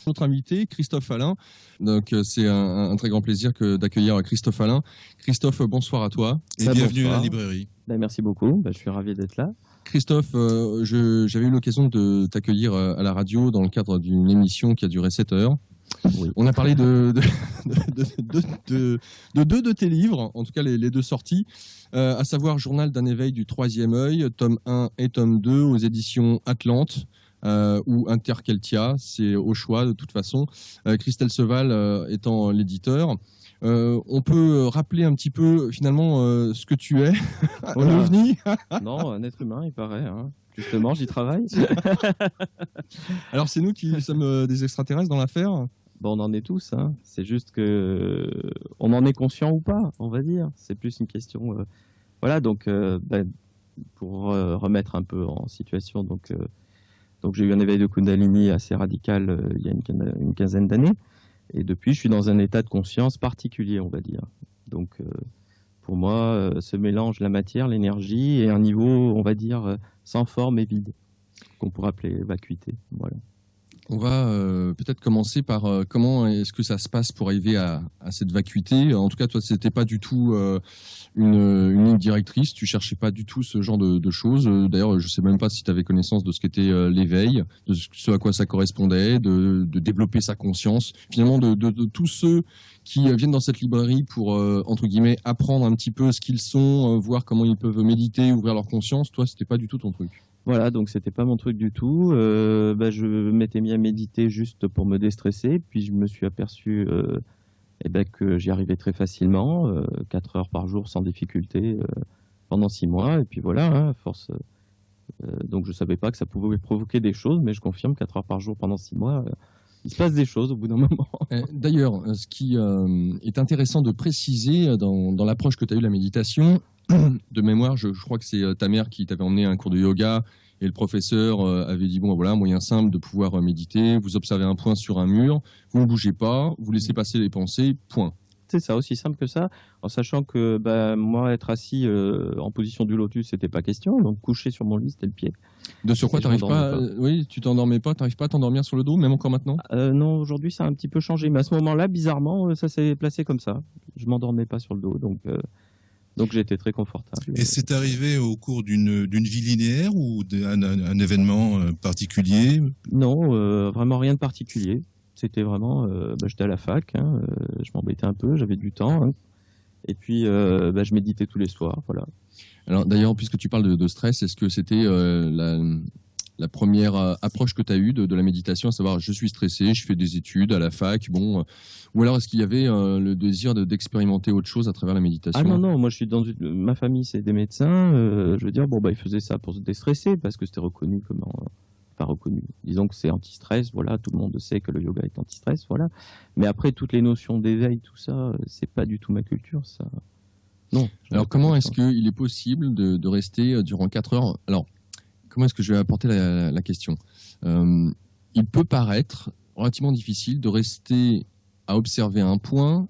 notre invité, Christophe Alain. Donc, c'est un très grand plaisir d'accueillir Christophe Alain. Christophe, bonsoir à toi. Et bienvenue à la librairie. Merci beaucoup, je suis ravi d'être là. Christophe, j'avais eu l'occasion de t'accueillir à la radio dans le cadre d'une émission qui a duré 7 heures. Oui. On a parlé de deux de tes livres, en tout cas les deux sorties, à savoir Journal d'un éveil du troisième œil, tome 1 et tome 2 aux éditions Atlante. Ou Interkeltia, c'est au choix de toute façon. Christelle Seval étant l'éditeur. On peut rappeler un petit peu finalement ce que tu es, un ovni. Non, un être humain, il paraît. Hein. Justement, j'y travaille. Alors c'est nous qui sommes des extraterrestres dans l'affaire. Bon, on en est tous. Hein. C'est juste que on en est conscient ou pas, on va dire. C'est plus une question. Voilà, donc pour remettre un peu en situation, donc j'ai eu un éveil de Kundalini assez radical il y a une quinzaine d'années. Et depuis, je suis dans un état de conscience particulier, on va dire. Donc, pour moi, ce mélange, la matière, l'énergie, et un niveau, on va dire, sans forme et vide, qu'on pourrait appeler vacuité. Voilà. On va peut-être commencer par comment est-ce que ça se passe pour arriver à cette vacuité. En tout cas, toi, c'était pas du tout une ligne directrice. Tu cherchais pas du tout ce genre de choses. D'ailleurs, je sais même pas si tu avais connaissance de ce qu'était l'éveil, de ce à quoi ça correspondait, de développer sa conscience. Finalement, de tous ceux qui viennent dans cette librairie pour entre guillemets apprendre un petit peu ce qu'ils sont, voir comment ils peuvent méditer, ouvrir leur conscience. Toi, c'était pas du tout ton truc. Voilà, donc c'était pas mon truc du tout. Je m'étais mis à méditer juste pour me déstresser, puis je me suis aperçu que j'y arrivais très facilement, 4 heures par jour sans difficulté pendant 6 mois, et puis voilà, hein, à force. Donc je savais pas que ça pouvait provoquer des choses, mais je confirme, 4 heures par jour pendant 6 mois, il se passe des choses au bout d'un moment. D'ailleurs, ce qui est intéressant de préciser dans l'approche que tu as eue de la méditation, de mémoire, je crois que c'est ta mère qui t'avait emmené à un cours de yoga et le professeur avait dit bon voilà, moyen simple de pouvoir méditer, vous observez un point sur un mur, vous ne bougez pas, vous laissez passer les pensées, point. C'est ça, aussi simple que ça, en sachant que moi être assis en position du lotus, c'était pas question, donc coucher sur mon lit, c'était le pied. De sur quoi t'arrives pas, oui, tu t'endormais pas, t'arrives pas à t'endormir sur le dos, même encore maintenant? Non, aujourd'hui ça a un petit peu changé, mais à ce moment-là, bizarrement, ça s'est placé comme ça. Je m'endormais pas sur le dos, donc j'ai été très confortable. Et c'est arrivé au cours d'une vie linéaire ou d'un événement particulier? Non, vraiment rien de particulier. C'était vraiment, j'étais à la fac, hein, je m'embêtais un peu, j'avais du temps, hein, et puis je méditais tous les soirs, voilà. Alors d'ailleurs, puisque tu parles de stress, est-ce que c'était la première approche que tu as eue de la méditation, à savoir je suis stressé, je fais des études à la fac, bon, ou alors est-ce qu'il y avait le désir d'expérimenter autre chose à travers la méditation? Ah non, moi je suis dans ma famille, c'est des médecins, je veux dire, ils faisaient ça pour se déstresser parce que c'était reconnu comme pas reconnu. Disons que c'est anti-stress, voilà, tout le monde sait que le yoga est anti-stress, voilà. Mais après toutes les notions d'éveil, tout ça, c'est pas du tout ma culture, ça. Non. Alors comment est-ce qu'il est possible de rester durant 4 heures? Alors, comment est-ce que je vais apporter la question? Il peut paraître relativement difficile de rester à observer un point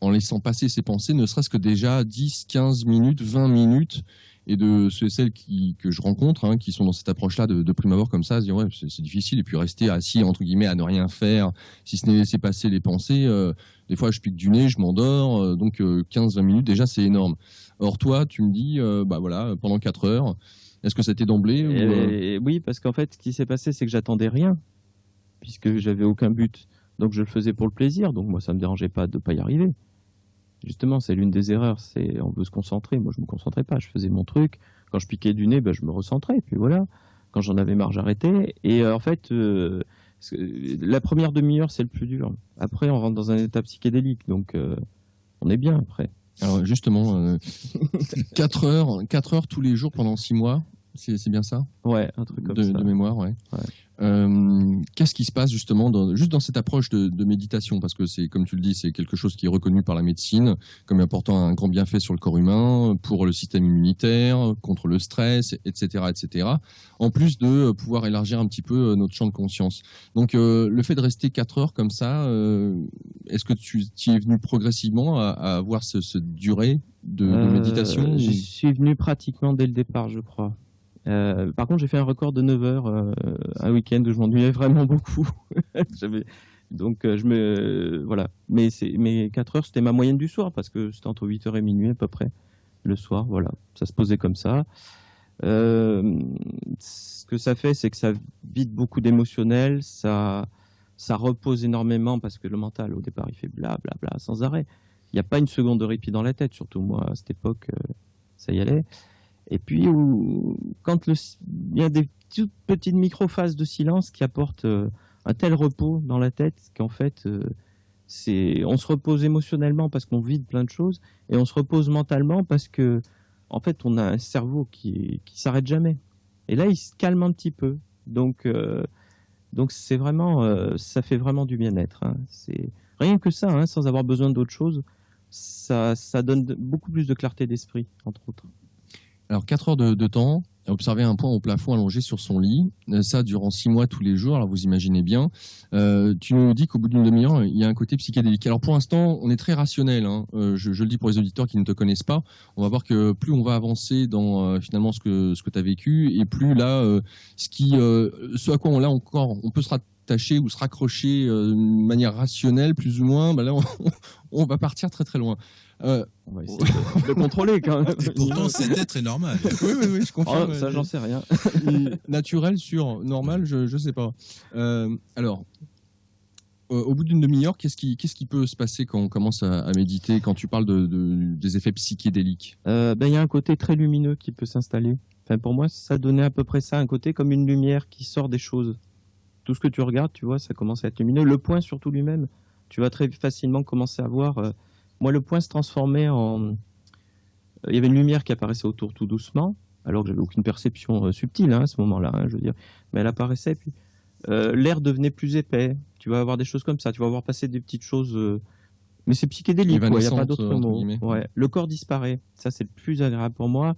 en laissant passer ses pensées, ne serait-ce que déjà 10, 15 minutes, 20 minutes, et de ceux et celles que je rencontre, hein, qui sont dans cette approche-là de prime abord comme ça, à se dire ouais, c'est difficile, et puis rester assis, entre guillemets, à ne rien faire, si ce n'est laisser passer les pensées. Des fois, je pique du nez, je m'endors, donc 15-20 minutes, déjà, c'est énorme. Or, toi, tu me dis, voilà, pendant 4 heures, est-ce que c'était d'emblée Oui, parce qu'en fait, ce qui s'est passé, c'est que j'attendais rien, puisque j'avais aucun but. Donc, je le faisais pour le plaisir, donc moi, ça me dérangeait pas de pas y arriver. Justement, c'est l'une des erreurs, c'est on veut se concentrer. Moi, je me concentrais pas, je faisais mon truc. Quand je piquais du nez, je me recentrais, puis voilà. Quand j'en avais marre, j'arrêtais. Et en fait, la première demi-heure, c'est le plus dur. Après, on rentre dans un état psychédélique, donc on est bien après. Alors justement, 4 heures tous les jours pendant 6 mois, c'est bien ça? Ouais, un truc comme ça. De mémoire, ouais. Qu'est-ce qui se passe justement juste dans cette approche de méditation? Parce que c'est, comme tu le dis, c'est quelque chose qui est reconnu par la médecine comme apportant un grand bienfait sur le corps humain, pour le système immunitaire, contre le stress, etc., etc. En plus de pouvoir élargir un petit peu notre champ de conscience. Donc, le fait de rester 4 heures comme ça, est-ce que tu y es venu progressivement à avoir cette durée de méditation? J'y suis venu pratiquement dès le départ, je crois. Par contre, j'ai fait un record de 9 heures un week-end où je m'ennuyais vraiment beaucoup. Donc, voilà. Mais 4 heures, c'était ma moyenne du soir, parce que c'était entre 8h et minuit à peu près, le soir. Voilà, ça se posait comme ça. Ce que ça fait, c'est que ça vide beaucoup d'émotionnel, ça repose énormément, parce que le mental, au départ, il fait blablabla sans arrêt. Il n'y a pas une seconde de répit dans la tête, surtout moi, à cette époque, ça y allait. Et puis, quand il y a des toutes petites micro-phases de silence qui apportent un tel repos dans la tête qu'en fait, on se repose émotionnellement parce qu'on vide plein de choses, et on se repose mentalement parce que, en fait, on a un cerveau qui s'arrête jamais. Et là, il se calme un petit peu. Donc c'est vraiment, ça fait vraiment du bien-être. Hein. C'est rien que ça, hein, sans avoir besoin d'autre chose. Ça donne beaucoup plus de clarté d'esprit, entre autres. Alors 4 heures de temps, observer un point au plafond allongé sur son lit, ça durant 6 mois tous les jours, alors vous imaginez bien. Tu nous dis qu'au bout d'une demi-heure, il y a un côté psychédélique. Alors pour l'instant, on est très rationnel, hein. Je le dis pour les auditeurs qui ne te connaissent pas, on va voir que plus on va avancer dans finalement ce que tu as vécu, et plus là, ce à quoi on peut se rattacher ou se raccrocher de manière rationnelle, plus ou moins, là on va partir très très loin. On va essayer de le contrôler quand même. Et pourtant, cet être est normal. Oui, je confirme. Ça, j'en sais rien. Naturel sur normal, je sais pas. Alors, au bout d'une demi-heure, qu'est-ce qui peut se passer quand on commence à méditer, quand tu parles des effets psychédéliques? Il y a un côté très lumineux qui peut s'installer. Enfin, pour moi, ça donnait à peu près ça, un côté comme une lumière qui sort des choses. Tout ce que tu regardes, tu vois, ça commence à être lumineux. Le point surtout lui-même, tu vas très facilement commencer à voir. Moi, le point se transformait en... Il y avait une lumière qui apparaissait autour tout doucement, alors que j'avais aucune perception subtile à ce moment-là, je veux dire. Mais elle apparaissait, puis l'air devenait plus épais. Tu vas avoir des choses comme ça. Tu vas voir passer des petites choses... Mais c'est psychédélique, il n'y a pas d'autre mot. Ouais. Le corps disparaît. Ça, c'est le plus agréable pour moi.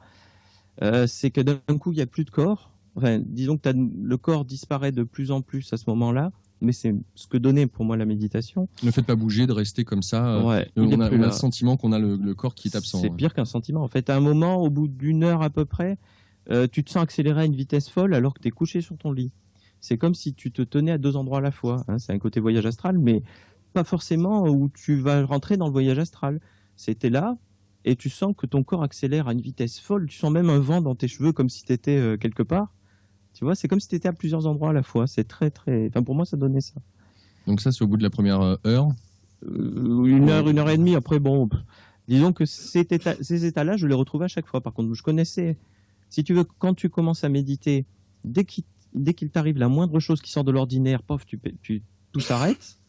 C'est que d'un coup, il n'y a plus de corps. Enfin, disons que le corps disparaît de plus en plus à ce moment-là. Mais c'est ce que donnait pour moi la méditation. Le fait de pas bouger, de rester comme ça, on a le sentiment qu'on a le corps qui est absent. C'est pire qu'un sentiment. En fait, à un moment, au bout d'une heure à peu près, tu te sens accélérer à une vitesse folle alors que tu es couché sur ton lit. C'est comme si tu te tenais à 2 endroits à la fois. Hein. C'est un côté voyage astral, mais pas forcément où tu vas rentrer dans le voyage astral. C'était là, et tu sens que ton corps accélère à une vitesse folle. Tu sens même un vent dans tes cheveux comme si tu étais quelque part. Tu vois, c'est comme si tu étais à plusieurs endroits à la fois. C'est très, très... Enfin, pour moi, ça donnait ça. Donc ça, c'est au bout de la première heure 1 heure et demie. Après, bon, disons que ces états-là, je les retrouvais à chaque fois. Par contre, je connaissais... Si tu veux, quand tu commences à méditer, dès qu'il t'arrive la moindre chose qui sort de l'ordinaire, pof, tout s'arrête.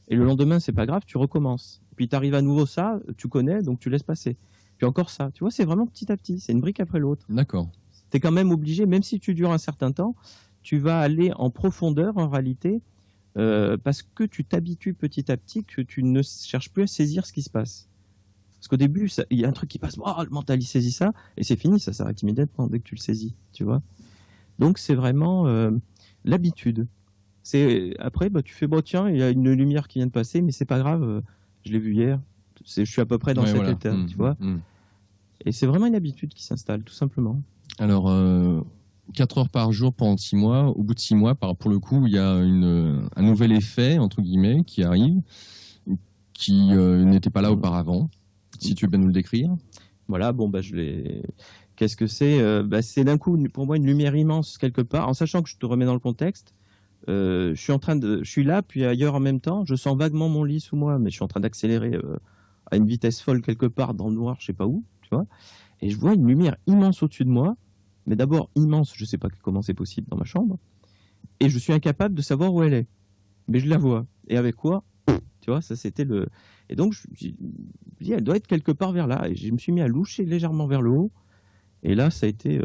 Et le lendemain, c'est pas grave, tu recommences. Puis tu arrives à nouveau ça, tu connais, donc tu laisses passer. Puis encore ça. Tu vois, c'est vraiment petit à petit. C'est une brique après l'autre. D'accord. Tu es quand même obligé, même si tu dures un certain temps, tu vas aller en profondeur en réalité, parce que tu t'habitues petit à petit, que tu ne cherches plus à saisir ce qui se passe. Parce qu'au début, il y a un truc qui passe, le mental il saisit ça, et c'est fini, ça s'arrête immédiatement dès que tu le saisis, tu vois. Donc c'est vraiment l'habitude. Après, tu fais, tiens, il y a une lumière qui vient de passer, mais c'est pas grave, je l'ai vu hier, je suis à peu près dans cet état, tu vois. Et c'est vraiment une habitude qui s'installe, tout simplement. Alors, 4 heures par jour pendant 6 mois. Au bout de 6 mois, pour le coup, il y a un nouvel effet, entre guillemets, qui arrive, qui n'était pas là auparavant. Si tu veux bien nous le décrire. Voilà, je l'ai... Qu'est-ce que c'est c'est d'un coup, pour moi, une lumière immense quelque part. En sachant que je te remets dans le contexte, je suis là, puis ailleurs en même temps. Je sens vaguement mon lit sous moi, mais je suis en train d'accélérer à une vitesse folle quelque part dans le noir, je sais pas où, tu vois. Et je vois une lumière immense au-dessus de moi, mais d'abord immense, je ne sais pas comment c'est possible dans ma chambre, et je suis incapable de savoir où elle est. Mais je la vois. Et avec quoi? Tu vois, ça c'était le... Et donc, je me dis, elle doit être quelque part vers là. Et je me suis mis à loucher légèrement vers le haut. Et là, ça a été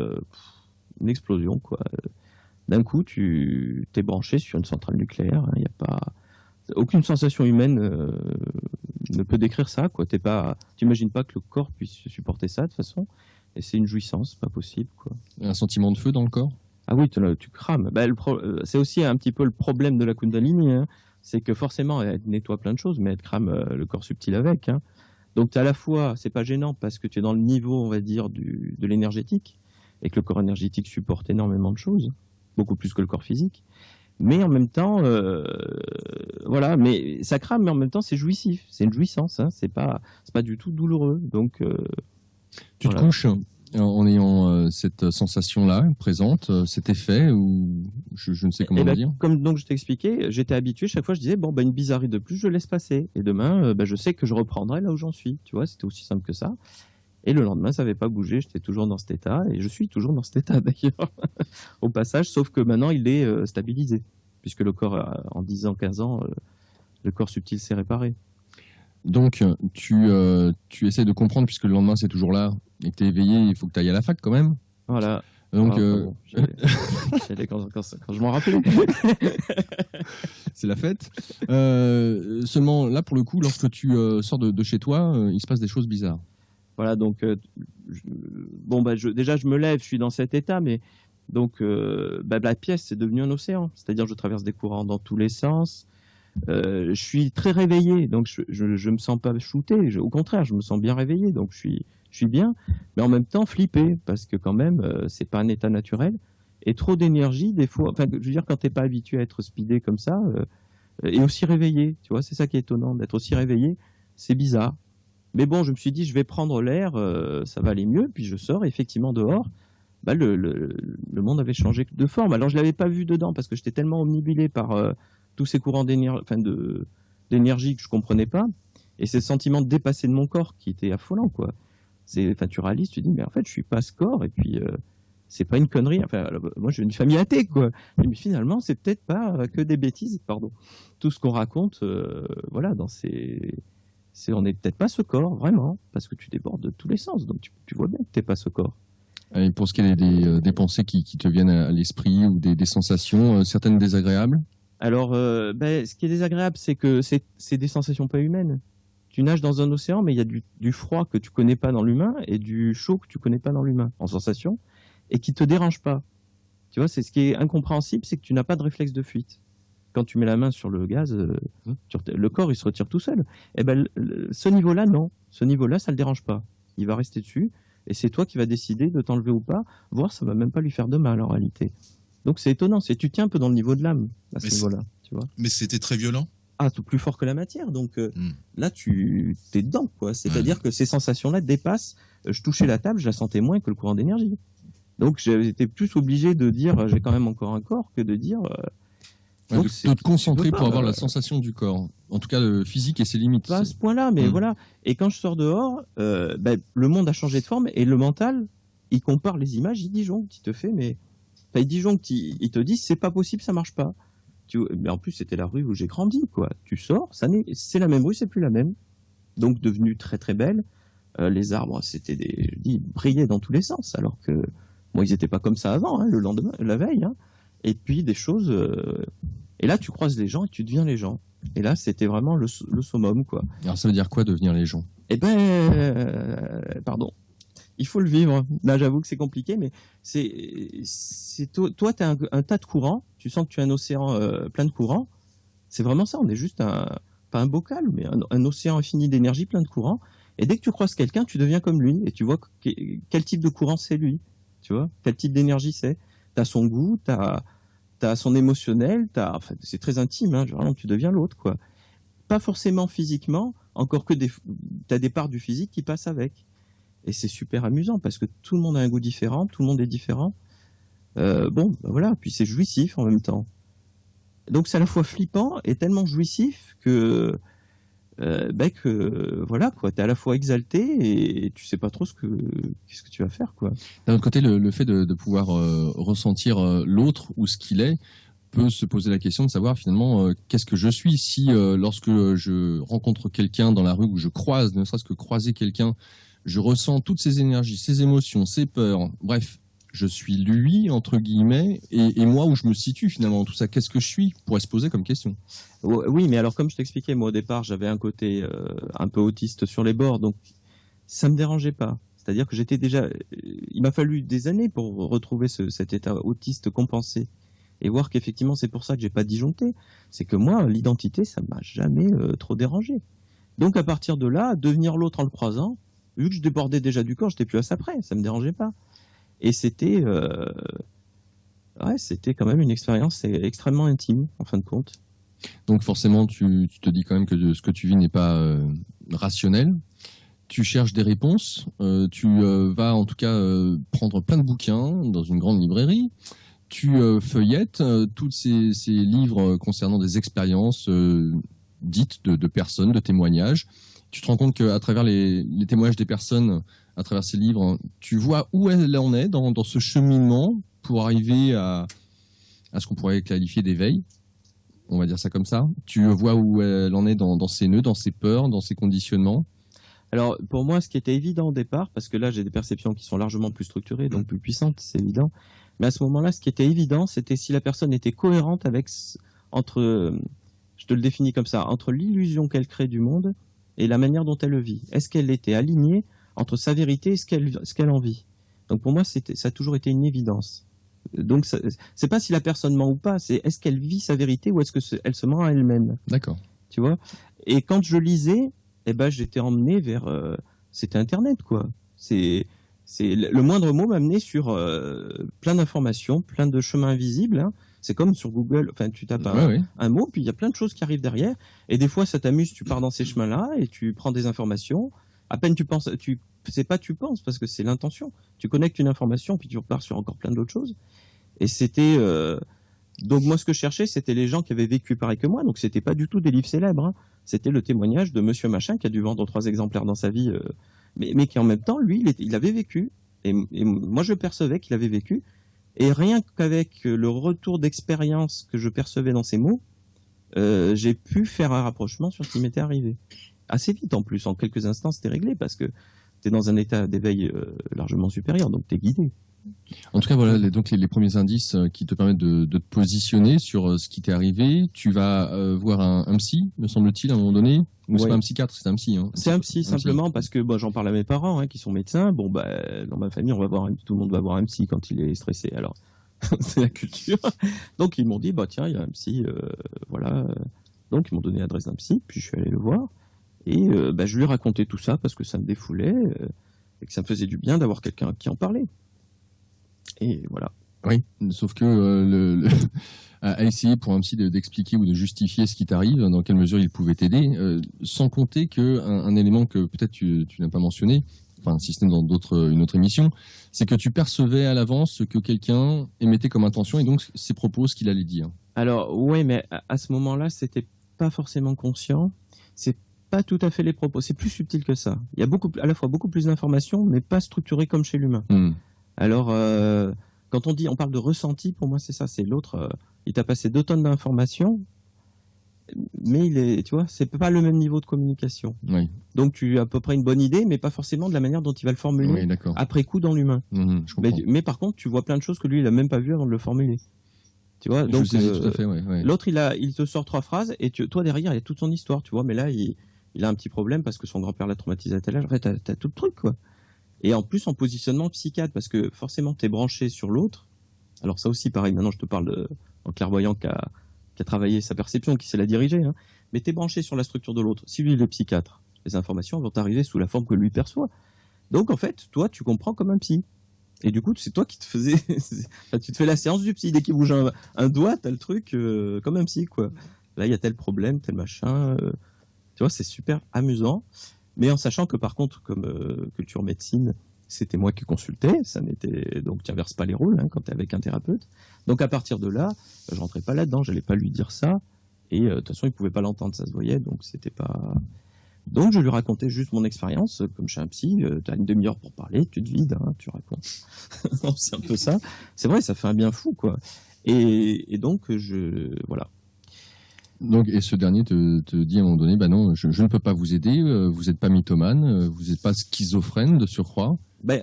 une explosion, quoi. D'un coup, tu t'es branché sur une centrale nucléaire. Il n'y a pas... Aucune sensation humaine ne peut décrire ça, quoi. T'imagines pas que le corps puisse supporter ça de toute façon, et c'est une jouissance, pas possible, quoi. Un sentiment de feu dans le corps? Ah oui, tu crames. C'est aussi un petit peu le problème de la Kundalini, hein. C'est que forcément, elle nettoie plein de choses, mais elle crame le corps subtil avec, hein. Donc à la fois, c'est pas gênant parce que tu es dans le niveau, on va dire, de l'énergétique, et que le corps énergétique supporte énormément de choses, beaucoup plus que le corps physique. Mais en même temps, voilà, mais ça crame, mais en même temps, c'est jouissif. C'est une jouissance, hein, c'est pas du tout douloureux. Donc, Tu voilà. te couches en ayant cette sensation-là présente, cet effet, ou je ne sais comment Et le ben, dire. comme donc je t'ai expliqué, j'étais habitué, chaque fois je disais, bon, bah, une bizarrerie de plus, je laisse passer. Et demain, bah, je sais que je reprendrai là où j'en suis. Tu vois, c'était aussi simple que ça. Et le lendemain, ça n'avait pas bougé, j'étais toujours dans cet état, et je suis toujours dans cet état d'ailleurs, au passage, sauf que maintenant il est stabilisé, puisque le corps, en 10 ans, 15 ans, le corps subtil s'est réparé. Donc, tu essaies de comprendre, puisque le lendemain, c'est toujours là, et que tu es éveillé, il faut que tu ailles à la fac quand même. Voilà. Donc, Bon, j'y allais quand je m'en rappelais. c'est la fête. Seulement, là, pour le coup, lorsque tu sors de chez toi, il se passe des choses bizarres. Voilà, donc, bon, bah, déjà, je me lève, je suis dans cet état, mais donc, bah, la pièce, c'est devenu un océan. C'est-à-dire, je traverse des courants dans tous les sens. Je suis très réveillé, donc je me sens pas shooté. Au contraire, je me sens bien réveillé, donc je suis bien, mais en même temps flippé, parce que quand même, c'est pas un état naturel. Et trop d'énergie, des fois, enfin, je veux dire, quand t'es pas habitué à être speedé comme ça, et aussi réveillé, tu vois, c'est ça qui est étonnant, d'être aussi réveillé, c'est bizarre. Mais bon, je me suis dit, je vais prendre l'air, ça va aller mieux. Puis je sors, et effectivement, dehors, bah, le monde avait changé de forme. Alors, je l'avais pas vu dedans parce que j'étais tellement omnibulé par tous ces courants d'énergie, enfin d'énergie que je comprenais pas. Et c'est le sentiment de dépasser de mon corps qui était affolant, quoi. Enfin, tu réalises, tu dis, mais en fait, je suis pas ce corps, et puis c'est pas une connerie. Enfin, alors, moi, j'ai une famille athée, quoi. Mais finalement, c'est peut-être pas que des bêtises, pardon. Tout ce qu'on raconte, voilà, on n'est peut-être pas ce corps, vraiment, parce que tu débordes de tous les sens, donc tu vois bien que t'es pas ce corps. Et pour ce qui est des pensées qui te viennent à l'esprit, ou des sensations, certaines désagréables. Alors, ben, ce qui est désagréable, c'est que c'est des sensations pas humaines. Tu nages dans un océan, mais il y a du froid que tu connais pas dans l'humain et du chaud que tu connais pas dans l'humain, en sensation, et qui te dérange pas. Tu vois, c'est ce qui est incompréhensible, c'est que tu n'as pas de réflexe de fuite. Quand tu mets la main sur le gaz, le corps, il se retire tout seul. Et ben, ce niveau-là, non. Ce niveau-là, ça le dérange pas. Il va rester dessus, et c'est toi qui vas décider de t'enlever ou pas, voire ça va même pas lui faire de mal en réalité. Donc c'est étonnant, tu tiens un peu dans le niveau de l'âme à ce niveau-là, tu vois. Mais c'était très violent. Ah, tout plus fort que la matière, donc là tu t'es dedans, quoi. C'est-à-dire que ces sensations-là dépassent. Je touchais la table, je la sentais moins que le courant d'énergie. Donc j'étais plus obligé de dire j'ai quand même encore un corps que de dire. Ouais, de te concentrer pour avoir la sensation du corps. En tout cas, le physique et ses limites. Pas à ce point-là, mais voilà. Et quand je sors dehors, le monde a changé de forme et le mental, il compare les images, il disjoncte, il te fait, mais il disjoncte, il te dit c'est pas possible, ça marche pas. Mais en plus, c'était la rue où j'ai grandi, quoi. Tu sors, c'est la même rue, c'est plus la même. Donc devenue très très belle. Les arbres, ils brillaient dans tous les sens, alors que bon, ils étaient pas comme ça avant, hein, le lendemain, la veille. Hein. Et puis des choses. Et là, tu croises les gens et tu deviens les gens. Et là, c'était vraiment le summum, quoi. Alors, ça veut dire quoi, devenir les gens? Eh ben, pardon. Il faut le vivre. Là, j'avoue que c'est compliqué, mais toi, tu as un tas de courants. Tu sens que tu as un océan plein de courants. C'est vraiment ça. On est juste pas un bocal, mais un océan infini d'énergie plein de courants. Et dès que tu croises quelqu'un, tu deviens comme lui. Et tu vois quel type de courant c'est lui. Tu vois, quel type d'énergie c'est. T'as son goût, t'as son émotionnel, enfin, c'est très intime, hein, vraiment, tu deviens l'autre, quoi. Pas forcément physiquement, encore que t'as des parts du physique qui passent avec. Et c'est super amusant parce que tout le monde a un goût différent, tout le monde est différent. Bon, ben voilà, puis c'est jouissif en même temps. Donc c'est à la fois flippant et tellement jouissif que voilà, quoi, t'es à la fois exalté et tu sais pas trop qu'est-ce que tu vas faire, quoi. D'un autre côté, le fait de pouvoir ressentir l'autre ou ce qu'il est peut se poser la question de savoir finalement qu'est-ce que je suis. Si lorsque je rencontre quelqu'un dans la rue ou je croise, ne serait-ce que croiser quelqu'un, je ressens toutes ces énergies, ces émotions, ces peurs, bref, je suis lui, entre guillemets, et moi où je me situe finalement, tout ça, qu'est-ce que je suis, pourrait se poser comme question. Oui, mais alors comme je t'expliquais, moi au départ, j'avais un côté un peu autiste sur les bords, donc ça me dérangeait pas. C'est-à-dire que j'étais déjà... Il m'a fallu des années pour retrouver cet état autiste compensé et voir qu'effectivement c'est pour ça que j'ai pas disjoncté. C'est que moi, l'identité, ça m'a jamais trop dérangé. Donc à partir de là, devenir l'autre en le croisant, vu que je débordais déjà du corps, j'étais plus à ça près, ça me dérangeait pas. Et c'était ouais, c'était quand même une expérience extrêmement intime, en fin de compte. Donc forcément, tu te dis quand même que ce que tu vis n'est pas rationnel. Tu cherches des réponses. Tu vas en tout cas prendre plein de bouquins dans une grande librairie. Tu feuillettes tous ces livres concernant des expériences dites de personnes, de témoignages. Tu te rends compte qu'à travers les témoignages des personnes, à travers ces livres, tu vois où elle en est dans ce cheminement pour arriver à ce qu'on pourrait qualifier d'éveil. On va dire ça comme ça. Tu vois où elle en est dans ses nœuds, dans ses peurs, dans ses conditionnements. Alors, pour moi, ce qui était évident au départ, parce que là, j'ai des perceptions qui sont largement plus structurées, donc plus puissantes, c'est évident. Mais à ce moment-là, ce qui était évident, c'était si la personne était cohérente avec, je te le définis comme ça, entre l'illusion qu'elle crée du monde et la manière dont elle le vit. Est-ce qu'elle était alignée entre sa vérité et ce qu'elle en vit? Donc pour moi, ça a toujours été une évidence. Donc c'est pas si la personne ment ou pas, c'est est-ce qu'elle vit sa vérité ou est-ce qu'elle se ment à elle-même. D'accord. Tu vois? Et quand je lisais, eh ben j'étais emmené vers c'était Internet quoi. C'est le moindre mot m'amenait sur plein d'informations, plein de chemins invisibles. Hein. C'est comme sur Google, enfin tu tapes un mot, puis il y a plein de choses qui arrivent derrière. Et des fois ça t'amuse, tu pars dans ces chemins-là et tu prends des informations. À peine tu penses, c'est pas tu penses parce que c'est l'intention. Tu connectes une information puis tu repars sur encore plein d'autres choses. Et c'était donc moi ce que je cherchais c'était les gens qui avaient vécu pareil que moi. Donc c'était pas du tout des livres célèbres. Hein. C'était le témoignage de Monsieur Machin qui a dû vendre 3 exemplaires dans sa vie, mais qui en même temps lui il avait vécu. Et moi je percevais qu'il avait vécu. Et rien qu'avec le retour d'expérience que je percevais dans ces mots, j'ai pu faire un rapprochement sur ce qui m'était arrivé. Assez vite en plus, en quelques instants c'était réglé parce que tu es dans un état d'éveil largement supérieur, donc tu es guidé. En tout cas, voilà donc les premiers indices qui te permettent de te positionner sur ce qui t'est arrivé. Tu vas voir un psy, me semble-t-il, à un moment donné. Ou c'est pas un psychiatre, c'est un psy. Hein. C'est un psy, simplement, parce que j'en parle à mes parents qui sont médecins. Bon, dans ma famille, tout le monde va voir un psy quand il est stressé. Alors, c'est la culture. Donc, ils m'ont dit, tiens, il y a un psy, voilà. Donc, ils m'ont donné l'adresse d'un psy, puis je suis allé le voir. Et je lui ai raconté tout ça parce que ça me défoulait et que ça me faisait du bien d'avoir quelqu'un qui en parlait. Et voilà. Oui, sauf que à essayer pour un psy d'expliquer ou de justifier ce qui t'arrive, dans quelle mesure il pouvait t'aider, sans compter qu'un élément que peut-être tu n'as pas mentionné, enfin si ce n'est dans une autre émission, c'est que tu percevais à l'avance ce que quelqu'un émettait comme intention et donc ses propos, ce qu'il allait dire. Alors oui, mais à ce moment-là, c'était pas forcément conscient. C'est pas tout à fait les propos. C'est plus subtil que ça. Il y a à la fois beaucoup plus d'informations, mais pas structurées comme chez l'humain. Alors, quand on parle de ressenti, pour moi, c'est ça, c'est l'autre. Il t'a passé 2 tonnes d'informations, mais tu vois, c'est pas le même niveau de communication. Oui. Donc, tu as à peu près une bonne idée, mais pas forcément de la manière dont il va le formuler après coup dans l'humain. Je comprends. Mais par contre, tu vois plein de choses que lui, il a même pas vues avant de le formuler. Tu vois, donc, tout à fait, ouais. L'autre, il te sort 3 phrases, et toi, derrière, il y a toute son histoire, tu vois, mais là, il a un petit problème parce que son grand-père l'a traumatisé à tel âge. En fait, t'as tout le truc, quoi. Et en plus en positionnement psychiatre, parce que forcément tu es branché sur l'autre. Alors ça aussi pareil, maintenant je te parle d'un clairvoyant qui a travaillé sa perception, qui sait la diriger, hein. Mais tu es branché sur la structure de l'autre. Si lui il est psychiatre, les informations vont arriver sous la forme que lui perçoit. Donc en fait, toi tu comprends comme un psy. Et du coup c'est toi qui te faisais... tu te fais la séance du psy, dès qu'il bouge un doigt, t'as le truc comme un psy quoi. Là il y a tel problème, tel machin. Tu vois, c'est super amusant. Mais en sachant que par contre, comme culture médecine, c'était moi qui consultais, donc tu inverses pas les rôles quand tu es avec un thérapeute. Donc à partir de là, je rentrais pas là-dedans, j'allais pas lui dire ça. Et de toute façon, il pouvait pas l'entendre, ça se voyait, donc c'était pas. Donc je lui racontais juste mon expérience, comme chez un psy, tu as une demi-heure pour parler, tu te vides, tu racontes. C'est un peu ça. C'est vrai, ça fait un bien fou, quoi. Et donc voilà. Donc, et ce dernier te dit à un moment donné, non, je ne peux pas vous aider, vous n'êtes pas mythomane, vous n'êtes pas schizophrène de surcroît.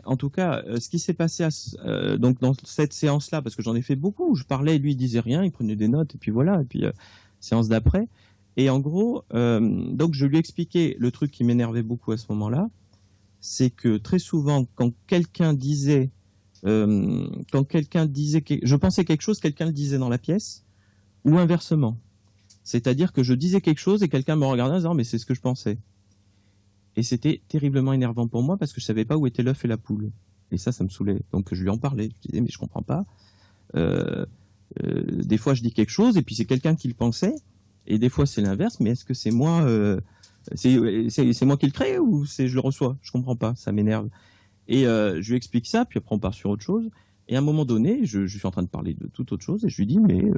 En tout cas, ce qui s'est passé donc dans cette séance-là, parce que j'en ai fait beaucoup, je parlais, lui il disait rien, il prenait des notes, et puis voilà, et puis séance d'après. Et en gros, donc je lui expliquais le truc qui m'énervait beaucoup à ce moment-là, c'est que très souvent, quand quelqu'un disait, je pensais quelque chose, quelqu'un le disait dans la pièce, ou inversement. C'est-à-dire que je disais quelque chose et quelqu'un me regardait en disant « mais c'est ce que je pensais ». Et c'était terriblement énervant pour moi parce que je savais pas où était l'œuf et la poule. Et ça me saoulait. Donc je lui en parlais. Je disais « mais je comprends pas. Des fois, je dis quelque chose et puis c'est quelqu'un qui le pensait, et des fois c'est l'inverse. Mais est-ce que c'est moi, c'est moi qui le crée ou c'est je le reçois? Je comprends pas, ça m'énerve. Et je lui explique ça, puis après on part sur autre chose. Et à un moment donné, je suis en train de parler de toute autre chose et je lui dis, mais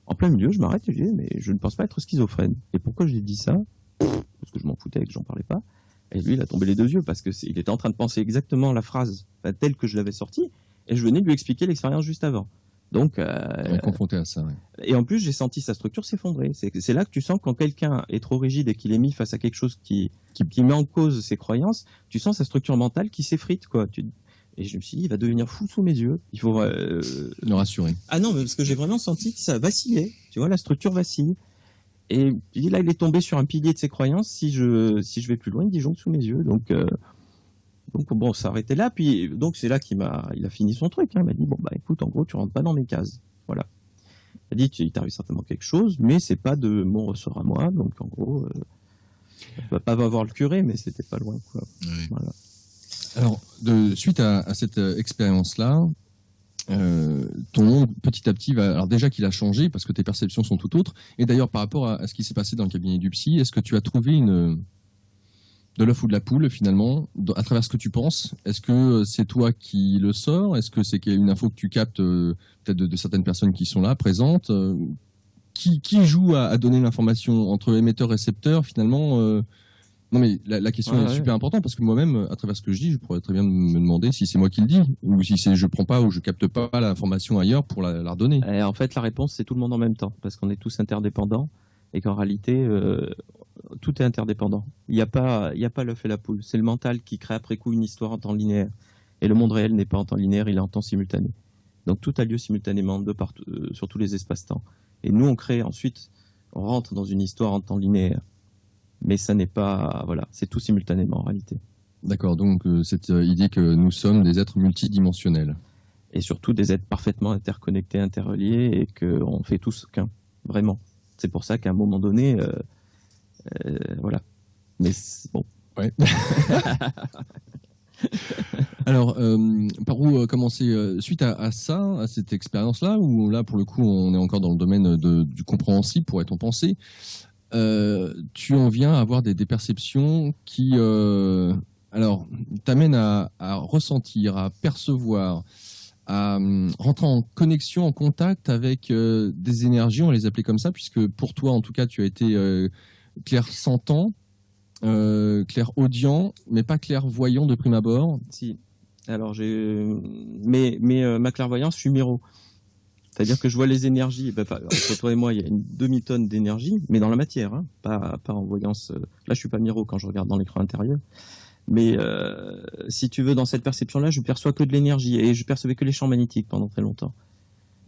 en plein milieu, je m'arrête et je dis, mais je ne pense pas être schizophrène. Et pourquoi j'ai dit ça? Parce que je m'en foutais et que j'en parlais pas. Et lui, il a tombé les deux yeux parce que il était en train de penser exactement la phrase telle que je l'avais sortie, et je venais de lui expliquer l'expérience juste avant. Donc, confronté à ça. Ouais. et en plus, j'ai senti sa structure s'effondrer. C'est là que tu sens quand quelqu'un est trop rigide et qu'il est mis face à quelque chose qui met en cause ses croyances, tu sens sa structure mentale qui s'effrite, quoi. Et je me suis dit, il va devenir fou sous mes yeux. Il faut le rassurer. Ah non, mais parce que j'ai vraiment senti que ça vacillait. Tu vois, la structure vacille. Et puis là, il est tombé sur un pilier de ses croyances. Si je vais plus loin, il disjoncte sous mes yeux. Donc bon, ça arrêtait là. Puis donc c'est là il a fini son truc. Hein. Il m'a dit, bon bah écoute, en gros, tu rentres pas dans mes cases. Voilà. Il a dit, il t'arrive certainement quelque chose, mais c'est pas de mon ressort à moi. Donc en gros, je vais pas voir le curé, mais c'était pas loin, quoi. Oui. Voilà. Alors, suite à cette expérience-là, ton monde petit à petit va. Alors déjà qu'il a changé parce que tes perceptions sont tout autres. Et d'ailleurs, par rapport à ce qui s'est passé dans le cabinet du psy, est-ce que tu as trouvé de l'œuf ou de la poule finalement à travers ce que tu penses? Est-ce que c'est toi qui le sors? Est-ce que c'est une info que tu captes peut-être de certaines personnes qui sont là présentes? Qui joue à donner l'information entre émetteur et récepteur finalement? Non mais la question est super importante parce que moi-même, à travers ce que je dis, je pourrais très bien me demander si c'est moi qui le dis ou si c'est je prends pas ou je capte pas l'information ailleurs pour la redonner. Et en fait, la réponse, c'est tout le monde en même temps parce qu'on est tous interdépendants et qu'en réalité, tout est interdépendant. Il n'y a pas l'œuf et la poule. C'est le mental qui crée après coup une histoire en temps linéaire. Et le monde réel n'est pas en temps linéaire, il est en temps simultané. Donc tout a lieu simultanément de partout, sur tous les espaces-temps. Et nous, on rentre dans une histoire en temps linéaire. Mais ça n'est pas, voilà, c'est tout simultanément en réalité. D'accord, donc cette idée que nous sommes des êtres multidimensionnels. Et surtout des êtres parfaitement interconnectés, interreliés, et qu'on fait tous qu'un, vraiment. C'est pour ça qu'à un moment donné, voilà. Mais bon. Ouais. Alors, par où commencer suite à ça, à cette expérience-là, où là, pour le coup, on est encore dans le domaine du compréhensible, pourrait-on penser, tu en viens à avoir des perceptions qui alors t'amènent à ressentir, à percevoir, à rentrer en connexion, en contact avec des énergies, on va les appeler comme ça, puisque pour toi en tout cas tu as été clairsentant, clairaudient, mais pas clairvoyant de prime abord. Si. Alors mais ma clairvoyance, je suis miro. C'est-à-dire que je vois les énergies. Entre toi et moi, il y a une demi-tonne d'énergie, mais dans la matière, hein, pas en voyance. Là, je suis pas miro quand je regarde dans l'écran intérieur. Mais si tu veux, dans cette perception-là, je perçois que de l'énergie et je percevais que les champs magnétiques pendant très longtemps.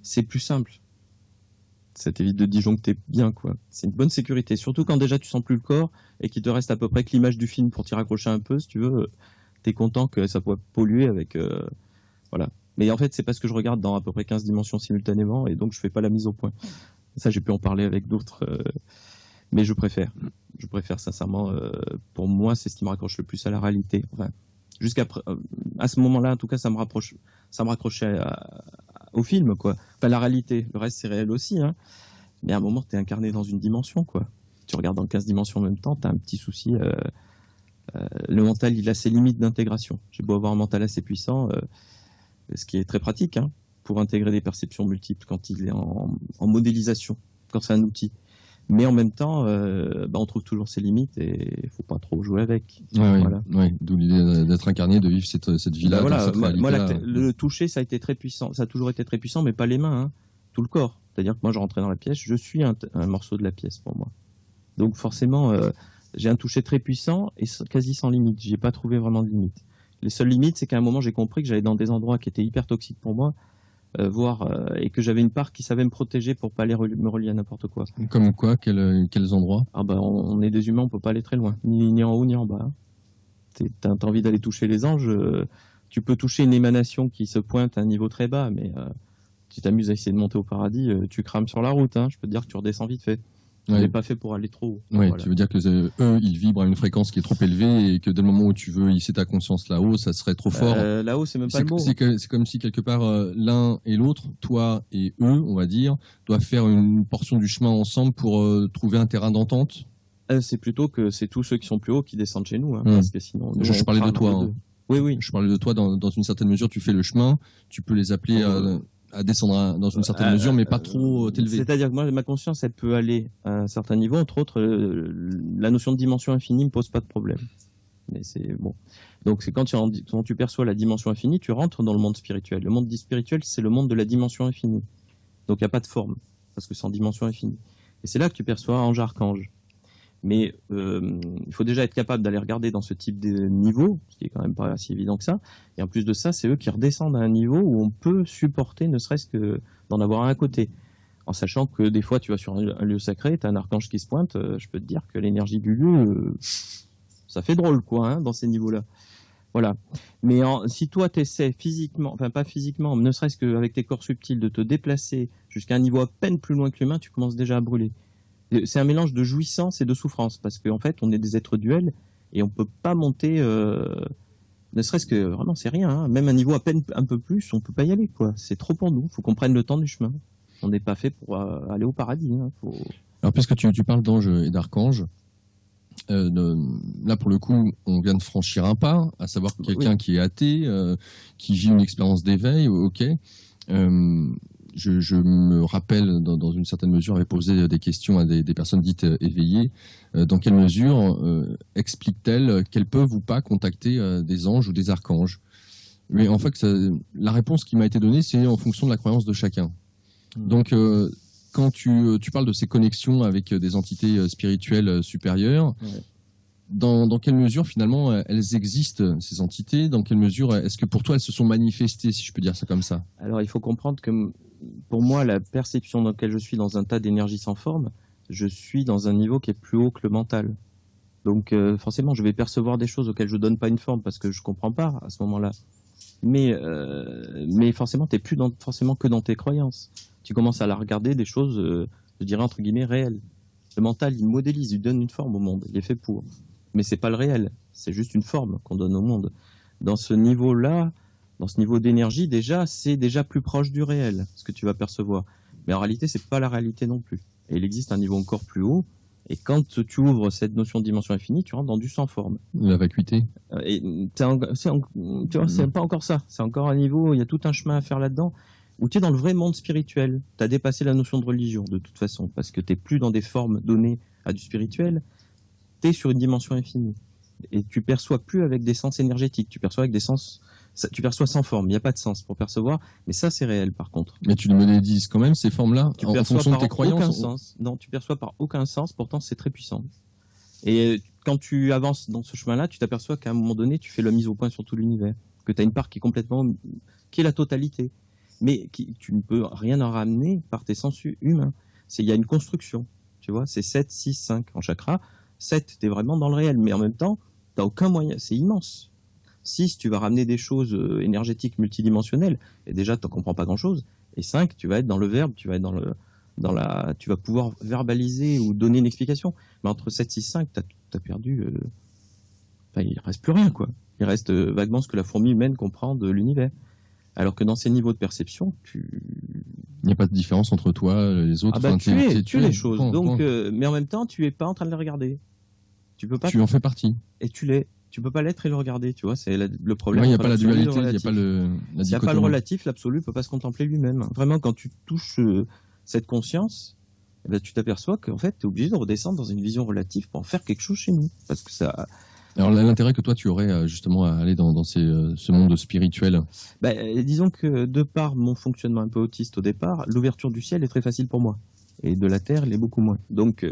C'est plus simple. Ça t'évite de disjoncter bien, quoi. C'est une bonne sécurité, surtout quand déjà tu sens plus le corps et qu'il te reste à peu près que l'image du film pour t'y raccrocher un peu, si tu veux. T'es content que ça pourrait polluer avec, voilà. Mais en fait, c'est parce que je regarde dans à peu près 15 dimensions simultanément et donc je fais pas la mise au point. Ça, j'ai pu en parler avec d'autres, mais je préfère sincèrement. Pour moi, c'est ce qui me raccroche le plus à la réalité. Enfin, à ce moment-là, en tout cas, ça me raccrochait au film, quoi. Enfin, la réalité. Le reste, c'est réel aussi, hein. Mais à un moment, t'es incarné dans une dimension, quoi. Tu regardes dans 15 dimensions en même temps, t'as un petit souci. Le mental, il a ses limites d'intégration. J'ai beau avoir un mental assez puissant. Ce qui est très pratique, hein, pour intégrer des perceptions multiples quand il est en modélisation, quand c'est un outil. Mais en même temps, on trouve toujours ses limites et il faut pas trop jouer avec. Ouais, voilà. Ouais. D'où l'idée d'être incarné, de vivre cette vie-là. Voilà, cette moi, le toucher, ça a été très puissant. Ça a toujours été très puissant, mais pas les mains, hein, tout le corps. C'est-à-dire que moi, je rentrais dans la pièce, je suis un morceau de la pièce pour moi. Donc forcément, j'ai un toucher très puissant et quasi sans limite. J'ai pas trouvé vraiment de limite. Les seules limites, c'est qu'à un moment, j'ai compris que j'allais dans des endroits qui étaient hyper toxiques pour moi, et que j'avais une part qui savait me protéger pour pas me relier à n'importe quoi. Comme quoi, quels endroits? Ah on est des humains, on peut pas aller très loin, ni en haut ni en bas. T'as envie d'aller toucher les anges, tu peux toucher une émanation qui se pointe à un niveau très bas, mais tu t'amuses à essayer de monter au paradis, tu crames sur la route, hein. Je peux te dire que tu redescends vite fait. On Ouais. n'est pas fait pour aller trop haut. Ouais, Voilà. tu veux dire que eux, ils vibrent à une fréquence qui est trop élevée et que dès le moment où tu veux hisser ta conscience là-haut, ça serait trop fort. Là-haut, c'est même pas le mot. C'est comme si quelque part l'un et l'autre, toi et eux, on va dire, doivent faire une portion du chemin ensemble pour trouver un terrain d'entente. C'est plutôt que c'est tous ceux qui sont plus hauts qui descendent chez nous, hein, Hmm. parce que sinon. nous, Je on parlais de crame toi, les hein. deux. Oui, oui. Je parlais de toi dans une certaine mesure, tu fais le chemin, tu peux les appeler à descendre dans une certaine mesure, mais pas trop t'élever. C'est-à-dire que moi, ma conscience, elle peut aller à un certain niveau. Entre autres, la notion de dimension infinie me pose pas de problème. Mais c'est bon. Donc, c'est quand tu perçois la dimension infinie, tu rentres dans le monde spirituel. Le monde spirituel, c'est le monde de la dimension infinie. Donc, il n'y a pas de forme, parce que c'est en dimension infinie. Et c'est là que tu perçois ange, archange. Mais il faut déjà être capable d'aller regarder dans ce type de niveau, ce qui est quand même pas si évident que ça. Et en plus de ça, c'est eux qui redescendent à un niveau où on peut supporter, ne serait-ce que d'en avoir un à côté. En sachant que des fois, tu vas sur un lieu sacré, tu as un archange qui se pointe, je peux te dire que l'énergie du lieu, ça fait drôle, quoi, hein, dans ces niveaux-là. Voilà. Mais si toi, tu essaies physiquement, enfin pas physiquement, ne serait-ce qu'avec tes corps subtils, de te déplacer jusqu'à un niveau à peine plus loin que l'humain, tu commences déjà à brûler. C'est un mélange de jouissance et de souffrance, parce qu'en fait, on est des êtres duels et on peut pas monter, ne serait-ce que, vraiment, c'est rien, hein. Même un niveau à peine un peu plus, on peut pas y aller, quoi. C'est trop pour nous. Faut qu'on prenne le temps du chemin. On n'est pas fait pour aller au paradis, hein. Alors, puisque tu parles d'anges et d'archanges, là, pour le coup, on vient de franchir un pas, à savoir que quelqu'un qui est athée, qui vit une expérience d'éveil, ok. Je me rappelle, dans une certaine mesure, avait posé des questions à des personnes dites éveillées. Dans quelle mesure expliquent-elles qu'elles peuvent ou pas contacter des anges ou des archanges? Mais en fait, la réponse qui m'a été donnée, c'est en fonction de la croyance de chacun. Donc, quand tu parles de ces connexions avec des entités spirituelles supérieures, dans quelle mesure finalement elles existent, ces entités? Dans quelle mesure est-ce que pour toi elles se sont manifestées, si je peux dire ça comme ça? Alors il faut comprendre que pour moi, la perception dans laquelle je suis dans un tas d'énergie sans forme, je suis dans un niveau qui est plus haut que le mental. Donc forcément, je vais percevoir des choses auxquelles je donne pas une forme parce que je comprends pas à ce moment-là. Mais forcément, t'es plus forcément que dans tes croyances. Tu commences à la regarder des choses, je dirais entre guillemets réelles. Le mental, il modélise, il donne une forme au monde. Il est fait pour. Mais c'est pas le réel. C'est juste une forme qu'on donne au monde. Dans ce niveau-là, dans ce niveau d'énergie, déjà, c'est déjà plus proche du réel, ce que tu vas percevoir. Mais en réalité, c'est pas la réalité non plus. Et il existe un niveau encore plus haut. Et quand tu ouvres cette notion de dimension infinie, tu rentres dans du sans forme. La vacuité. Et tu vois, c'est pas encore ça. C'est encore un niveau, il y a tout un chemin à faire là-dedans, où tu es dans le vrai monde spirituel. Tu as dépassé la notion de religion, de toute façon, parce que tu n'es plus dans des formes données à du spirituel. Tu es sur une dimension infinie. Et tu perçois plus avec des sens énergétiques, tu perçois avec des sens... Tu perçois sans forme, il n'y a pas de sens pour percevoir, mais ça c'est réel par contre. Mais tu les modélises quand même, ces formes-là, en fonction de tes croyances? Aucun sens. Non, tu perçois par aucun sens, pourtant c'est très puissant. Et quand tu avances dans ce chemin-là, tu t'aperçois qu'à un moment donné, tu fais la mise au point sur tout l'univers, que tu as une part qui est complètement... qui est la totalité, mais tu ne peux rien en ramener par tes sens humains. Il y a une construction, tu vois, c'est 7, 6, 5 en chakra. 7, tu es vraiment dans le réel, mais en même temps, tu n'as aucun moyen, c'est immense. 6, tu vas ramener des choses énergétiques multidimensionnelles, et déjà, tu n'en comprends pas grand-chose. Et 5, tu vas être dans le verbe, tu vas être tu vas pouvoir verbaliser ou donner une explication. Mais entre 7, 6, 5, tu as perdu... il ne reste plus rien, quoi. Il reste vaguement ce que la fourmi humaine comprend de l'univers. Alors que dans ces niveaux de perception, il n'y a pas de différence entre toi et les autres. Tu es les choses. Donc, mais en même temps, tu n'es pas en train de les regarder. Tu peux pas. Tu en fais partie. Et tu l'es. Tu peux pas l'être et le regarder, tu vois, c'est le problème. Il n'y a pas la dualité, il n'y a pas la dichotomie. Il n'y a pas le relatif, l'absolu peut pas se contempler lui-même. Vraiment, quand tu touches cette conscience, tu t'aperçois qu'en fait, tu es obligé de redescendre dans une vision relative pour en faire quelque chose chez nous. Parce que ça... Alors, l'intérêt que toi, tu aurais justement à aller dans ce monde spirituel? Disons que de par mon fonctionnement un peu autiste au départ, l'ouverture du ciel est très facile pour moi. Et de la terre, elle est beaucoup moins. Donc...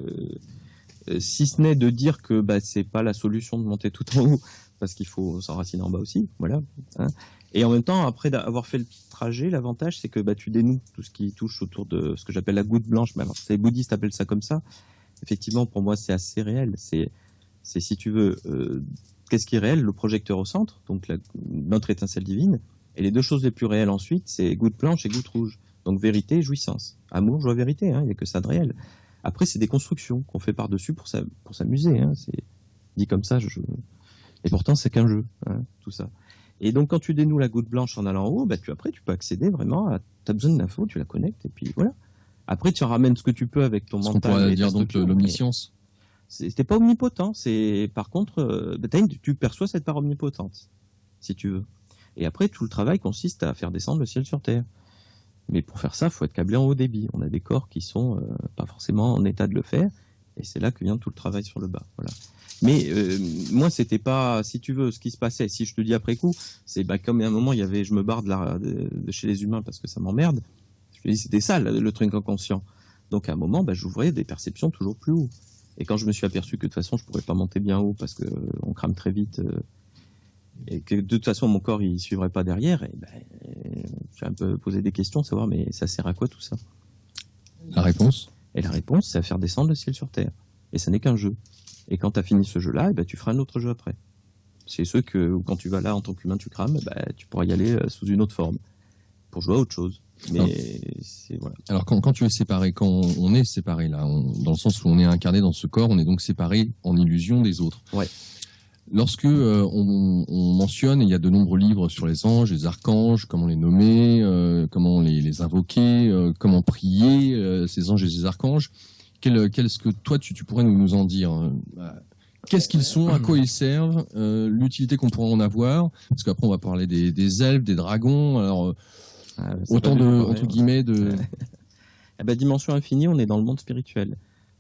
si ce n'est de dire que c'est pas la solution de monter tout en haut, parce qu'il faut s'enraciner en bas aussi, voilà. Hein. Et en même temps, après avoir fait le trajet, l'avantage c'est que tu dénoues tout ce qui touche autour de ce que j'appelle la goutte blanche. Les bouddhistes appellent ça comme ça. Effectivement, pour moi, c'est assez réel. C'est si tu veux, qu'est-ce qui est réel? Le projecteur au centre, donc notre étincelle divine. Et les deux choses les plus réelles ensuite, c'est goutte blanche et goutte rouge. Donc vérité, jouissance. Amour, joie, vérité. Il n'y a que ça de réel. Après, c'est des constructions qu'on fait par-dessus pour s'amuser. Hein. C'est dit comme ça, et pourtant, c'est qu'un jeu, hein, tout ça. Et donc, quand tu dénoues la goutte blanche en allant en haut, après, tu peux accéder vraiment à... Tu as besoin de l'info, tu la connectes, et puis voilà. Après, tu en ramènes ce que tu peux avec ton Ce qu'on mental. pourrait et dire ta donc structure, l'omniscience. C'était pas omnipotent. Par contre, tu perçois cette part omnipotente, si tu veux. Et après, tout le travail consiste à faire descendre le ciel sur Terre. Mais pour faire ça, il faut être câblé en haut débit. On a des corps qui sont pas forcément en état de le faire, et c'est là que vient tout le travail sur le bas. Voilà. Mais moi, c'était pas, si tu veux, ce qui se passait. Si je te dis après coup, c'est comme à un moment, je me barre de chez les humains parce que ça m'emmerde. Je te dis, c'était ça le truc inconscient. Donc à un moment, j'ouvrais des perceptions toujours plus haut. Et quand je me suis aperçu que de toute façon, je pourrais pas monter bien haut parce que on crame très vite. Et que de toute façon mon corps il suivrait pas derrière, et j'ai un peu posé des questions, savoir mais ça sert à quoi tout ça? La réponse? Et la réponse, c'est à faire descendre le ciel sur Terre. Et ça n'est qu'un jeu. Et quand tu as fini ce jeu-là, tu feras un autre jeu après. C'est ceux que quand tu vas là en tant qu'humain tu crames, tu pourras y aller sous une autre forme pour jouer à autre chose. Mais voilà. Alors quand tu es séparé, quand on est séparé là, dans le sens où on est incarné dans ce corps, on est donc séparé en illusion des autres. Ouais. Lorsque on mentionne, il y a de nombreux livres sur les anges, les archanges, comment les nommer, comment les invoquer, comment prier ces anges et ces archanges. Qu'est-ce que toi tu pourrais nous en dire? Qu'est-ce qu'ils sont, à quoi ils servent, l'utilité qu'on pourrait en avoir? Parce qu'après on va parler des elfes, des dragons. Alors autant entre guillemets de. Dimension infinie, on est dans le monde spirituel.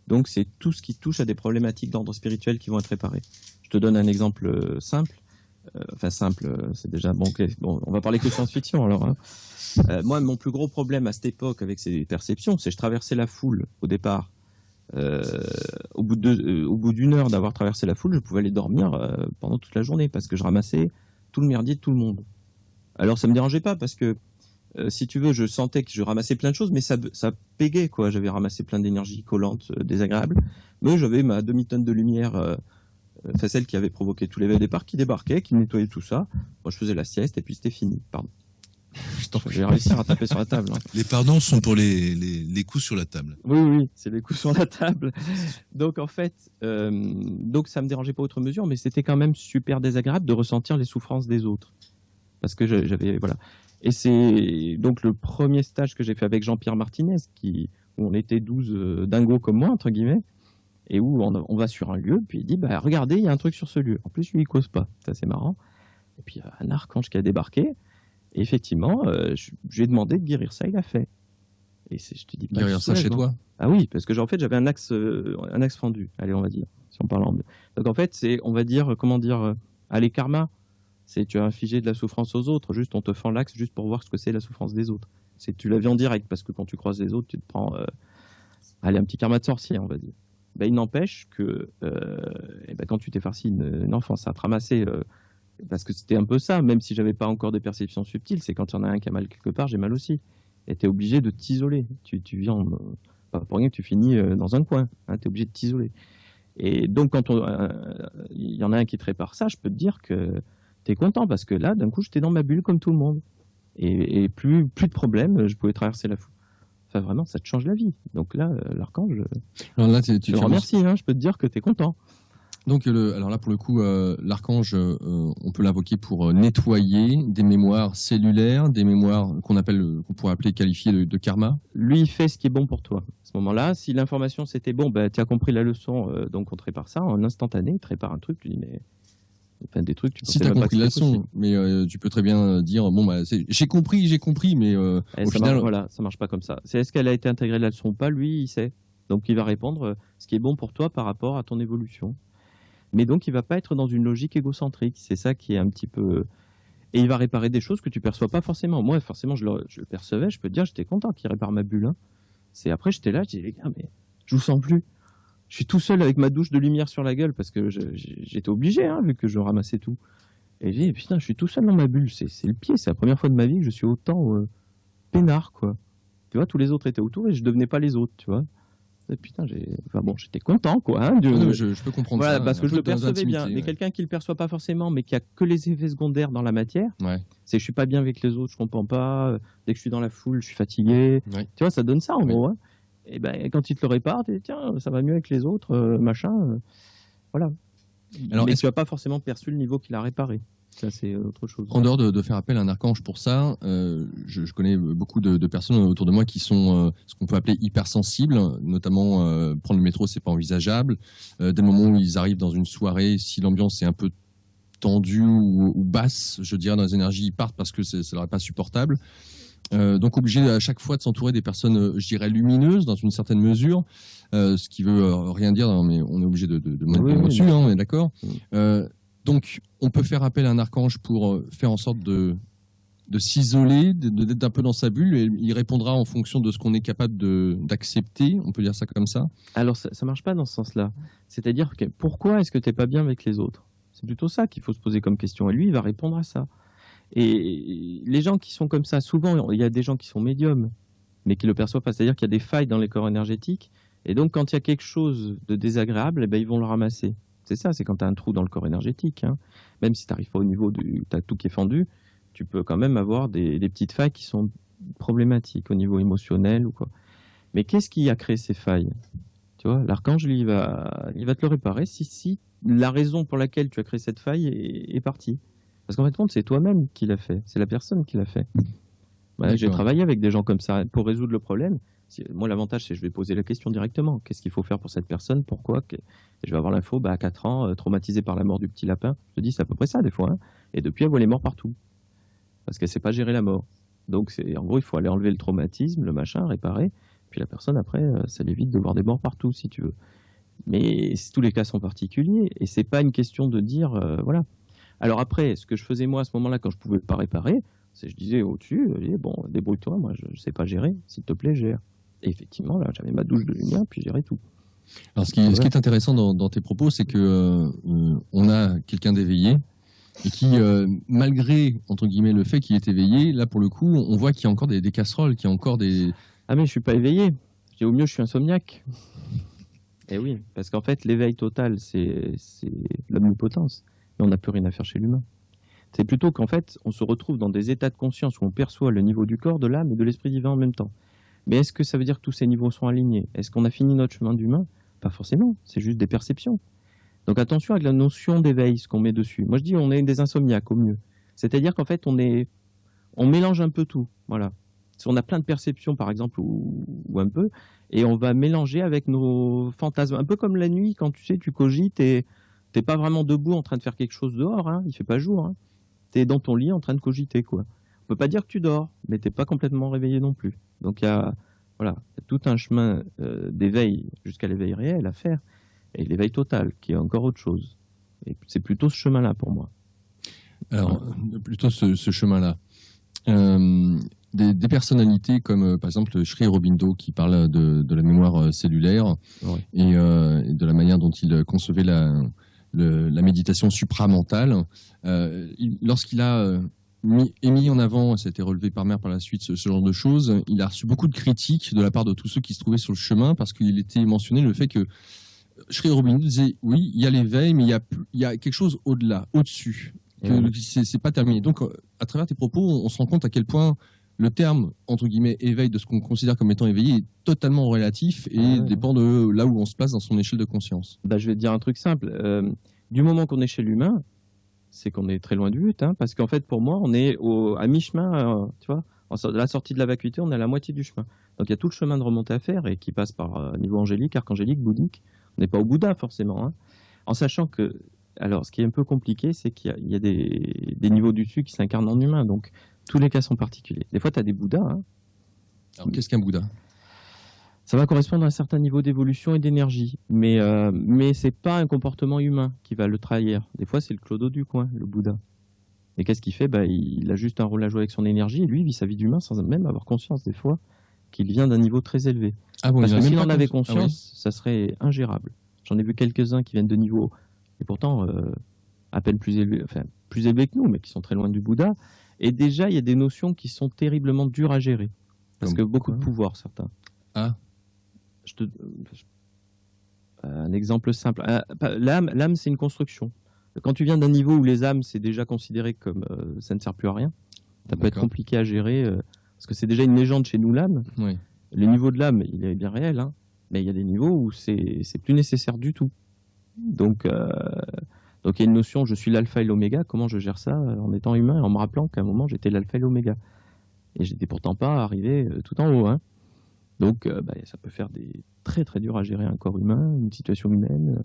Donc c'est tout ce qui touche à des problématiques d'ordre spirituel qui vont être réparées. Je te donne un exemple simple. Simple, c'est déjà bon. On va parler que science-fiction alors. Hein. Moi, mon plus gros problème à cette époque avec ces perceptions, c'est que je traversais la foule au départ. Au bout d'une heure d'avoir traversé la foule, je pouvais aller dormir pendant toute la journée parce que je ramassais tout le merdier de tout le monde. Alors ça me dérangeait pas parce que si tu veux, je sentais que je ramassais plein de choses, mais ça pégait quoi. J'avais ramassé plein d'énergie collante, désagréable, mais j'avais ma demi-tonne de lumière. Celle qui avait provoqué tous les départs, qui débarquait, qui nettoyait tout ça. Moi, je faisais la sieste et puis c'était fini. Pardon. Je vais réussir à taper sur la table. Hein. Les pardons sont pour les coups sur la table. Oui, c'est les coups sur la table. Donc en fait, donc ça me dérangeait pas outre mesure, mais c'était quand même super désagréable de ressentir les souffrances des autres, parce que j'avais voilà. Et c'est donc le premier stage que j'ai fait avec Jean-Pierre Martinez, où on était 12 dingos comme moi entre guillemets. Et où on va sur un lieu, puis il dit regardez, il y a un truc sur ce lieu. En plus, lui, il cause pas. C'est assez marrant. Et puis, il y a un archange qui a débarqué. Et effectivement, je lui ai demandé de guérir ça, il a fait. Et je te dis pas guérir ça chez toi? Ah oui, parce que en fait, j'avais un axe fendu. Allez, on va dire, si on parle en. Donc en fait, c'est, on va dire, allez, karma. C'est tu as infligé de la souffrance aux autres. Juste, on te fend l'axe juste pour voir ce que c'est la souffrance des autres. C'est tu la vis en direct, parce que quand tu croises les autres, tu te prends, un petit karma de sorcier, on va dire. Il n'empêche que quand tu t'es farci une enfance à te ramasser, parce que c'était un peu ça, même si j'avais pas encore des perceptions subtiles, c'est quand il y en a un qui a mal quelque part, j'ai mal aussi. Et tu es obligé de t'isoler. Tu viens, pas pour rien que tu finis dans un coin, hein, tu es obligé de t'isoler. Et donc quand il y en a un qui te répare ça, je peux te dire que tu es content, parce que là, d'un coup, j'étais dans ma bulle comme tout le monde. Et plus de problème, je pouvais traverser la foule. Enfin, vraiment, ça te change la vie. Donc là, l'archange, je te remercie, hein, je peux te dire que tu es content. Donc, alors là, pour le coup, l'archange, on peut l'invoquer pour nettoyer des mémoires cellulaires, des mémoires qu'on pourrait appeler, qualifier de karma. Lui, il fait ce qui est bon pour toi. À ce moment-là, si l'information c'était bon, tu as compris la leçon, donc on te répare ça en instantané, il te répare un truc, tu dis mais... Enfin, des trucs, si tu as compris la leçon, mais tu peux très bien dire j'ai compris, mais au final, ça marche pas comme ça. C'est est-ce qu'elle a été intégrée la leçon ou pas, lui, il sait. Donc il va répondre ce qui est bon pour toi par rapport à ton évolution. Mais donc il va pas être dans une logique égocentrique. C'est ça qui est un petit peu. Et il va réparer des choses que tu perçois pas forcément. Moi, forcément, je le percevais. Je peux te dire, j'étais content qu'il répare ma bulle. Hein. C'est après, j'étais là, je dis les gars, mais je vous sens plus. Je suis tout seul avec ma douche de lumière sur la gueule parce que j'étais obligé, hein, vu que je ramassais tout. Et j'ai dit, putain, je suis tout seul dans ma bulle. C'est le pied. C'est la première fois de ma vie que je suis autant peinard, quoi. Tu vois, tous les autres étaient autour et je devenais pas les autres, tu vois. Et putain, j'étais content, quoi. Hein, je peux comprendre ça. Voilà, parce que je le percevais bien. Mais quelqu'un qui le perçoit pas forcément, mais qui a que les effets secondaires dans la matière, c'est je suis pas bien avec les autres, je comprends pas. Dès que je suis dans la foule, je suis fatigué. Ouais. Tu vois, ça donne ça, en gros. Hein. et ben, quand il te le répare, tu dis, tiens, ça va mieux avec les autres, machin. Voilà. Alors, mais tu n'as pas forcément perçu le niveau qu'il a réparé. Ça, c'est autre chose. En dehors de faire appel à un archange pour ça, je connais beaucoup de personnes autour de moi qui sont ce qu'on peut appeler hypersensibles, notamment prendre le métro, c'est pas envisageable. Dès le moment où ils arrivent dans une soirée, si l'ambiance est un peu tendue ou basse, je dirais, dans les énergies, ils partent parce que ça leur est pas supportable. Donc obligé à chaque fois de s'entourer des personnes, je dirais, lumineuses dans une certaine mesure, ce qui veut rien dire, hein, mais on est obligé de monter dessus, hein, on est d'accord. Donc on peut faire appel à un archange pour faire en sorte de s'isoler, d'être un peu dans sa bulle, et il répondra en fonction de ce qu'on est capable d'accepter, on peut dire ça comme ça. Alors ça marche pas dans ce sens-là. C'est-à-dire que pourquoi est-ce que tu n'es pas bien avec les autres? C'est plutôt ça qu'il faut se poser comme question, et lui il va répondre à ça. Et les gens qui sont comme ça, souvent, il y a des gens qui sont médiums, mais qui le perçoivent pas. C'est-à-dire qu'il y a des failles dans les corps énergétiques. Et donc, quand il y a quelque chose de désagréable, eh ben, ils vont le ramasser. C'est ça, c'est quand tu as un trou dans le corps énergétique. Hein. Même si tu n'arrives pas au niveau tu as tout qui est fendu, tu peux quand même avoir des petites failles qui sont problématiques au niveau émotionnel ou quoi. Mais qu'est-ce qui a créé ces failles? Tu vois, l'archange, lui, il va te le réparer si la raison pour laquelle tu as créé cette faille est partie. Parce qu'en fait, c'est toi-même qui l'a fait. C'est la personne qui l'a fait. Ouais, j'ai travaillé avec des gens comme ça pour résoudre le problème. Moi, l'avantage, c'est que je vais poser la question directement. Qu'est-ce qu'il faut faire pour cette personne? Pourquoi? Et je vais avoir l'info, à 4 ans, traumatisée par la mort du petit lapin. Je te dis, c'est à peu près ça, des fois. Hein. Et depuis, elle voit les morts partout. Parce qu'elle ne sait pas gérer la mort. Donc, en gros, il faut aller enlever le traumatisme, le machin, réparer. Puis la personne, après, ça l'évite de voir des morts partout, si tu veux. Mais tous les cas sont particuliers. Et c'est pas une question de dire, voilà. Alors après, ce que je faisais moi à ce moment-là, quand je pouvais pas réparer, c'est je disais au-dessus, bon, débrouille-toi, moi je sais pas gérer, s'il te plaît, gère. Et effectivement, là, j'avais ma douche de lumière, puis gérais tout. Alors ce qui est intéressant dans tes propos, c'est que on a quelqu'un d'éveillé et qui, malgré entre guillemets le fait qu'il est éveillé, là pour le coup, on voit qu'il y a encore des casseroles, qu'il y a encore des. Ah mais je suis pas éveillé. Au mieux, je suis insomniaque. Et oui, parce qu'en fait, l'éveil total, c'est l'omnipotence. Mais on n'a plus rien à faire chez l'humain. C'est plutôt qu'en fait, on se retrouve dans des états de conscience où on perçoit le niveau du corps, de l'âme et de l'esprit divin en même temps. Mais est-ce que ça veut dire que tous ces niveaux sont alignés? Est-ce qu'on a fini notre chemin d'humain? Pas forcément, c'est juste des perceptions. Donc attention avec la notion d'éveil, ce qu'on met dessus. Moi je dis on est des insomniaques au mieux. C'est-à-dire qu'en fait on mélange un peu tout. Voilà. Si on a plein de perceptions par exemple ou un peu, et on va mélanger avec nos fantasmes. Un peu comme la nuit quand tu sais, tu cogites et t'es pas vraiment debout en train de faire quelque chose dehors, hein, il fait pas jour. Hein. Tu es dans ton lit en train de cogiter, quoi. On peut pas dire que tu dors, mais t'es pas complètement réveillé non plus. Donc il y a tout un chemin d'éveil jusqu'à l'éveil réel à faire, et l'éveil total, qui est encore autre chose. Et c'est plutôt ce chemin-là pour moi. Alors, plutôt ce chemin-là. Des personnalités comme par exemple Sri Aurobindo qui parle de la mémoire cellulaire et de la manière dont il concevait la méditation supramentale. Lorsqu'il a émis en avant, ça a été relevé par Mère par la suite, ce genre de choses, il a reçu beaucoup de critiques de la part de tous ceux qui se trouvaient sur le chemin parce qu'il était mentionné le fait que Sri Aurobindo disait oui, il y a l'éveil, mais il y a quelque chose au-delà, au-dessus. C'est pas terminé. Donc, à travers tes propos, on se rend compte à quel point le terme, entre guillemets, éveil de ce qu'on considère comme étant éveillé est totalement relatif et dépend de là où on se place dans son échelle de conscience. Bah, je vais te dire un truc simple. Du moment qu'on est chez l'humain, c'est qu'on est très loin du but. Hein, parce qu'en fait, pour moi, on est à mi-chemin. Tu vois, la sortie de la vacuité, on est à la moitié du chemin. Donc, il y a tout le chemin de remontée à faire et qui passe par niveau angélique, archangélique, bouddhique. On n'est pas au Bouddha, forcément. Hein, en sachant que, alors, ce qui est un peu compliqué, c'est qu'il y a des niveaux du dessus qui s'incarnent en humain. Donc, tous les cas sont particuliers. Des fois, tu as des Bouddhas. Hein. Alors, qu'est-ce qu'un Bouddha? Ça va correspondre à un certain niveau d'évolution et d'énergie. Mais ce n'est pas un comportement humain qui va le trahir. Des fois, c'est le clodo du coin, le Bouddha. Et qu'est-ce qu'il fait? Il a juste un rôle à jouer avec son énergie. Et lui, il vit sa vie d'humain sans même avoir conscience, des fois, qu'il vient d'un niveau très élevé. Ah bon, parce que s'il en avait conscience, ça serait ingérable. J'en ai vu quelques-uns qui viennent de niveaux, et pourtant, à peine plus élevés que nous, mais qui sont très loin du Bouddha. Et déjà, il y a des notions qui sont terriblement dures à gérer. Parce que beaucoup de pouvoir, certains. Ah. Un exemple simple. L'âme, c'est une construction. Quand tu viens d'un niveau où les âmes, c'est déjà considéré comme ça ne sert plus à rien, ça peut être compliqué à gérer, parce que c'est déjà une légende chez nous, l'âme. Oui. Le niveau de l'âme, il est bien réel, hein, mais il y a des niveaux où c'est plus nécessaire du tout. Donc il y a une notion, je suis l'alpha et l'oméga, comment je gère ça en étant humain, en me rappelant qu'à un moment j'étais l'alpha et l'oméga. Et j'étais pourtant pas arrivé tout en haut, hein. Donc ça peut faire des très très dur à gérer un corps humain, une situation humaine.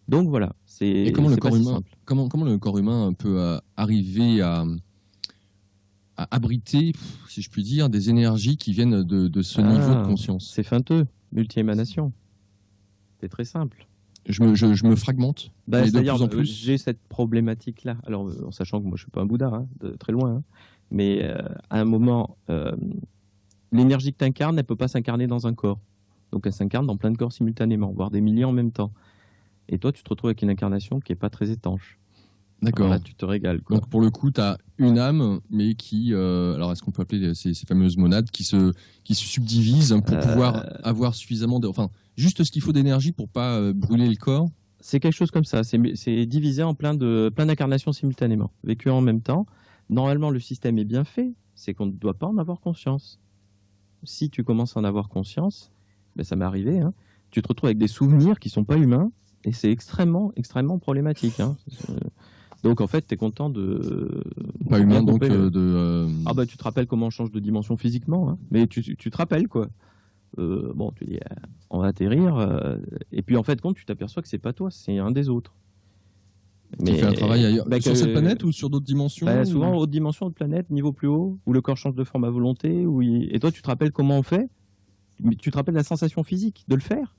Donc voilà, Et comment le c'est pas corps si humain, simple. comment le corps humain peut arriver à abriter, si je puis dire, des énergies qui viennent de ce niveau de conscience? C'est feinteux, multi-émanation. C'est très simple. Je me fragmente, mais de C'est-à-dire, plus en plus. j'ai cette problématique-là. Alors, en sachant que moi, je suis pas un Bouddha, hein, de très loin, hein, mais à un moment, l'énergie que tu incarnes, elle peut pas s'incarner dans un corps. Donc, elle s'incarne dans plein de corps simultanément, voire des milliers en même temps. Et toi, tu te retrouves avec une incarnation qui est pas très étanche. D'accord. Là, tu te régales, quoi. Donc pour le coup, tu as une âme, mais qui, alors est-ce qu'on peut appeler ces fameuses monades qui se subdivisent pour pouvoir avoir suffisamment enfin, juste ce qu'il faut d'énergie pour pas brûler le corps? C'est quelque chose comme ça. C'est divisé en plein d'incarnations simultanément, vécues en même temps. Normalement, le système est bien fait. C'est qu'on ne doit pas en avoir conscience. Si tu commences à en avoir conscience, ça m'est arrivé, hein, tu te retrouves avec des souvenirs qui sont pas humains et c'est extrêmement, extrêmement problématique, hein. Donc en fait, tu es content de... Pas humain, donc Ah tu te rappelles comment on change de dimension physiquement, hein, mais tu te rappelles, quoi. Bon, tu dis, on va atterrir, et puis en fait, compte, tu t'aperçois que c'est pas toi, c'est un des autres. Qui fait un travail ailleurs. Sur cette planète ou sur d'autres dimensions? Souvent, haute dimension, haute planète, niveau plus haut, où le corps change de forme à volonté, et toi, tu te rappelles comment on fait, mais tu te rappelles la sensation physique de le faire,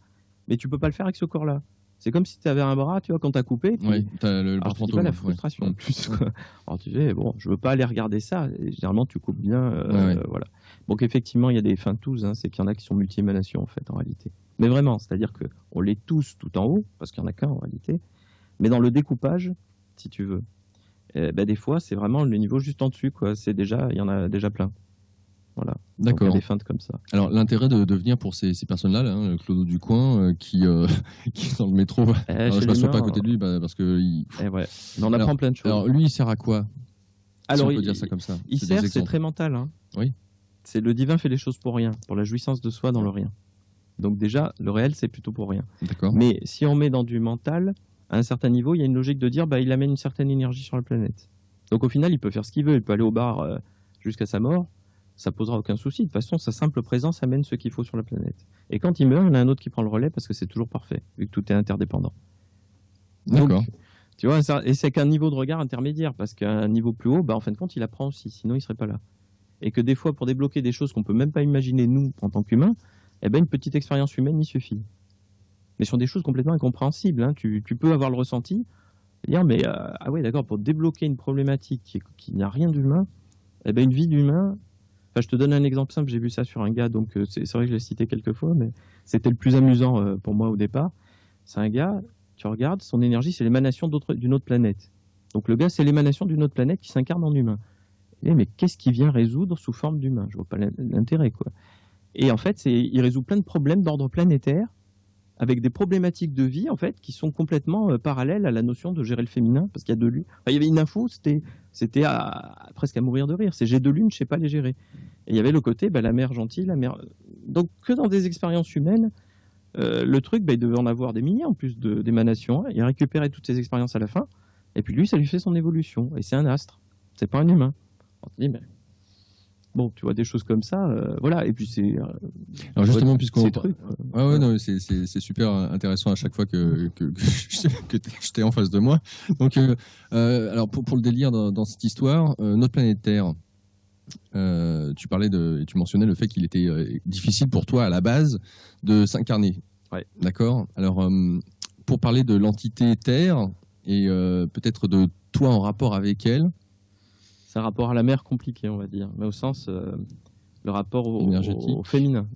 mais tu peux pas le faire avec ce corps-là. C'est comme si tu avais un bras, tu vois, quand tu as coupé. Oui, tu as le bras fantôme. La frustration en plus, quoi. Alors tu dis, bon, je veux pas aller regarder ça. Et généralement, tu coupes bien. Voilà. Donc effectivement, il y a des fintous, hein, c'est qu'il y en a qui sont multi-émanations, en fait, en réalité. Mais vraiment, c'est-à-dire qu'on les tous tout en haut, parce qu'il n'y en a qu'un en réalité. Mais dans le découpage, si tu veux, des fois, c'est vraiment le niveau juste en dessus, quoi. Il y en a déjà plein. Voilà. D'accord. Il y a des feintes comme ça. Alors l'intérêt de venir pour ces personnes-là, là, hein, Claude du coin, qui est dans le métro, je m'assois pas à côté de lui parce que on en apprend plein de choses. Alors lui, il sert à quoi? Alors, si on peut dire ça comme ça. Il sert, c'est très mental, hein. Oui. C'est le divin fait les choses pour rien, pour la jouissance de soi dans le rien. Donc déjà, le réel, c'est plutôt pour rien. D'accord. Mais si on met dans du mental, à un certain niveau, il y a une logique de dire, il amène une certaine énergie sur la planète. Donc au final, il peut faire ce qu'il veut, il peut aller au bar jusqu'à sa mort. Ça posera aucun souci. De toute façon, sa simple présence amène ce qu'il faut sur la planète. Et quand il meurt, il y en a un autre qui prend le relais parce que c'est toujours parfait, vu que tout est interdépendant. D'accord. Donc, tu vois, et c'est qu'un niveau de regard intermédiaire, parce qu'à un niveau plus haut, en fin de compte, il apprend aussi, sinon il serait pas là. Et que des fois, pour débloquer des choses qu'on peut même pas imaginer, nous, en tant qu'humains, une petite expérience humaine y suffit. Mais sur des choses complètement incompréhensibles, hein. Tu peux avoir le ressenti, et dire, mais ah ouais, d'accord, pour débloquer une problématique qui n'a rien d'humain, une vie d'humain. Je te donne un exemple simple, j'ai vu ça sur un gars, donc c'est vrai que je l'ai cité quelques fois, mais c'était le plus amusant pour moi au départ. C'est un gars, tu regardes, son énergie, c'est l'émanation d'une autre planète. Donc le gars, c'est l'émanation d'une autre planète qui s'incarne en humain. Et mais qu'est-ce qu'il vient résoudre sous forme d'humain? Je vois pas l'intérêt, quoi. Et en fait, il résout plein de problèmes d'ordre planétaire, avec des problématiques de vie, en fait, qui sont complètement parallèles à la notion de gérer le féminin, parce qu'il y a deux lunes. Il y avait une info, c'était presque à mourir de rire. C'est j'ai deux lunes, je sais pas les gérer. Et il y avait le côté, la mère gentille, la mère... Donc, que dans des expériences humaines, le truc, il devait en avoir des milliers en plus d'émanations. Il récupérait toutes ces expériences à la fin, et puis lui, ça lui fait son évolution. Et c'est un astre, c'est pas un humain. On te dit, mais... Bon, tu vois, des choses comme ça, voilà. Et puis c'est. Alors justement, puisqu'on. Non, c'est super intéressant à chaque fois que je t'ai en face de moi. Donc, alors pour le délire dans cette histoire, notre planète Terre, tu parlais tu mentionnais le fait qu'il était difficile pour toi à la base de s'incarner. Ouais. D'accord. Alors, pour parler de l'entité Terre et peut-être de toi en rapport avec elle. C'est un rapport à la mer compliqué, on va dire, mais au sens, le rapport au féminin.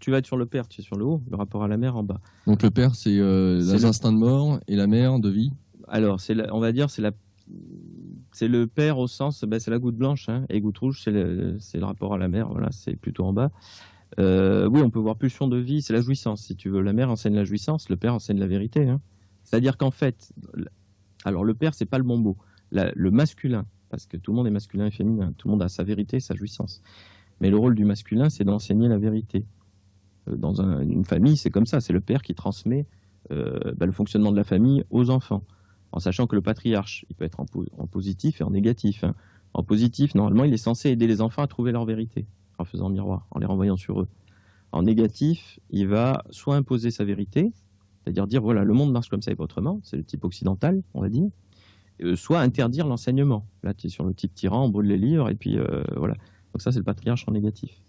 Tu vas être sur le père, tu es sur le haut, le rapport à la mer en bas. Donc le père, c'est les instincts de mort et la mère de vie. Alors, on va dire, c'est le père au sens, c'est la goutte blanche, hein, et goutte rouge, c'est le rapport à la mer, voilà, c'est plutôt en bas. Oui, on peut voir pulsion de vie, c'est la jouissance, si tu veux. La mère enseigne la jouissance, le père enseigne la vérité. Hein. C'est-à-dire qu'en fait, alors le père, c'est pas le bon mot. Le masculin, parce que tout le monde est masculin et féminin, tout le monde a sa vérité, sa jouissance. Mais le rôle du masculin, c'est d'enseigner la vérité. Dans une famille, c'est comme ça, c'est le père qui transmet le fonctionnement de la famille aux enfants, en sachant que le patriarche, il peut être en positif et en négatif. Hein. En positif, normalement, il est censé aider les enfants à trouver leur vérité, en faisant miroir, en les renvoyant sur eux. En négatif, il va soit imposer sa vérité, c'est-à-dire dire, voilà, le monde marche comme ça et pas autrement, c'est le type occidental, on va dire, soit interdire l'enseignement. Là, tu es sur le type tyran, on brûle les livres, et puis voilà. Donc ça, c'est le patriarche en négatif.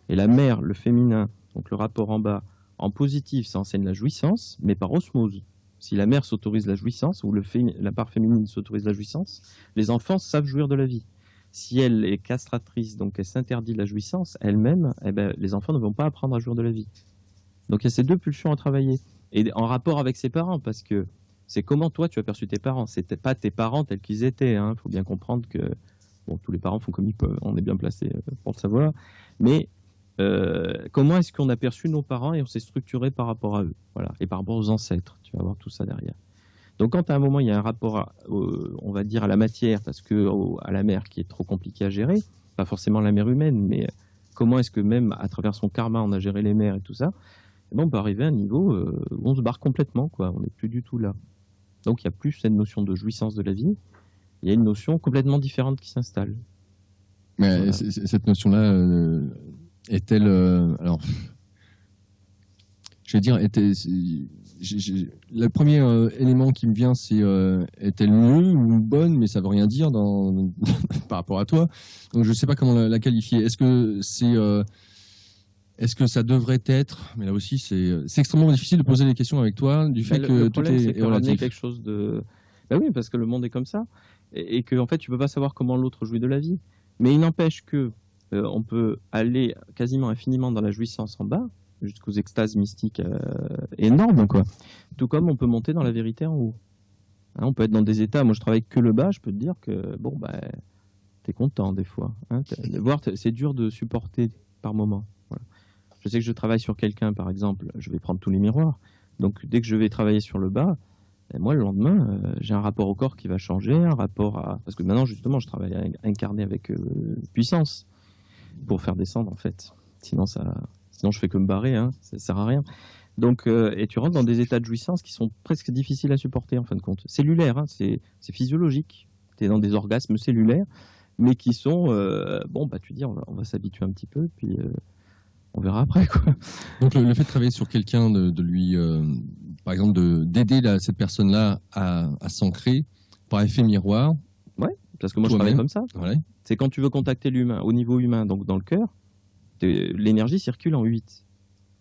Et la mère, le féminin, donc le rapport en bas, en positif, ça enseigne la jouissance, mais par osmose. Si la mère s'autorise la jouissance, ou la part féminine s'autorise la jouissance, les enfants savent jouir de la vie. Si elle est castratrice, donc elle s'interdit la jouissance, elle-même, eh ben, les enfants ne vont pas apprendre à jouir de la vie. Donc il y a ces deux pulsions à travailler. Et en rapport avec ses parents, parce que c'est comment toi tu as perçu tes parents. C'était pas tes parents tels qu'ils étaient. Il faut bien comprendre que bon, tous les parents font comme ils peuvent. On est bien placé pour le savoir. Mais comment est-ce qu'on a perçu nos parents et on s'est structuré par rapport à eux, voilà, et par rapport aux ancêtres. Tu vas voir tout ça derrière. Donc quand à un moment il y a un rapport, on va dire à la matière, parce que à la mer qui est trop compliqué à gérer, pas forcément la mer humaine, mais comment est-ce que même à travers son karma on a géré les mers et tout ça, et bon, on peut arriver à un niveau où on se barre complètement, quoi. On n'est plus du tout là. Donc il y a plus cette notion de jouissance de la vie, il y a une notion complètement différente qui s'installe. Mais voilà. Cette notion-là est-elle alors je vais dire le premier élément qui me vient, c'est est-elle mieux ou bonne, mais ça veut rien dire par rapport à toi. Donc je ne sais pas comment la qualifier. Est-ce que ça devrait être, mais là aussi c'est extrêmement difficile de poser des questions avec toi du fait que tout est relatif. Quelque chose de, oui, parce que le monde est comme ça et que en fait tu peux pas savoir comment l'autre jouit de la vie. Mais il n'empêche que on peut aller quasiment infiniment dans la jouissance en bas, jusqu'aux extases mystiques énormes, quoi. Tout comme on peut monter dans la vérité en haut. Hein, on peut être dans des états, moi je travaille que le bas, je peux te dire que bon, t'es content des fois. Hein, c'est dur de supporter par moment. Voilà. Je sais que je travaille sur quelqu'un, par exemple, je vais prendre tous les miroirs. Donc dès que je vais travailler sur le bas, moi le lendemain, j'ai un rapport au corps qui va changer, un rapport à... Parce que maintenant justement je travaille à incarner avec puissance pour faire descendre en fait. Sinon je fais que me barrer, hein, ça sert à rien. Donc, et tu rentres dans des états de jouissance qui sont presque difficiles à supporter en fin de compte. Cellulaire, hein, c'est physiologique. Tu es dans des orgasmes cellulaires, mais qui sont, tu dis, on va s'habituer un petit peu, puis on verra après, quoi. Donc le fait de travailler sur quelqu'un, de lui, par exemple, d'aider cette personne-là à s'ancrer par effet miroir. Ouais, parce que moi je travaille comme ça. Ouais. C'est quand tu veux contacter l'humain, au niveau humain, donc dans le cœur, l'énergie circule en 8.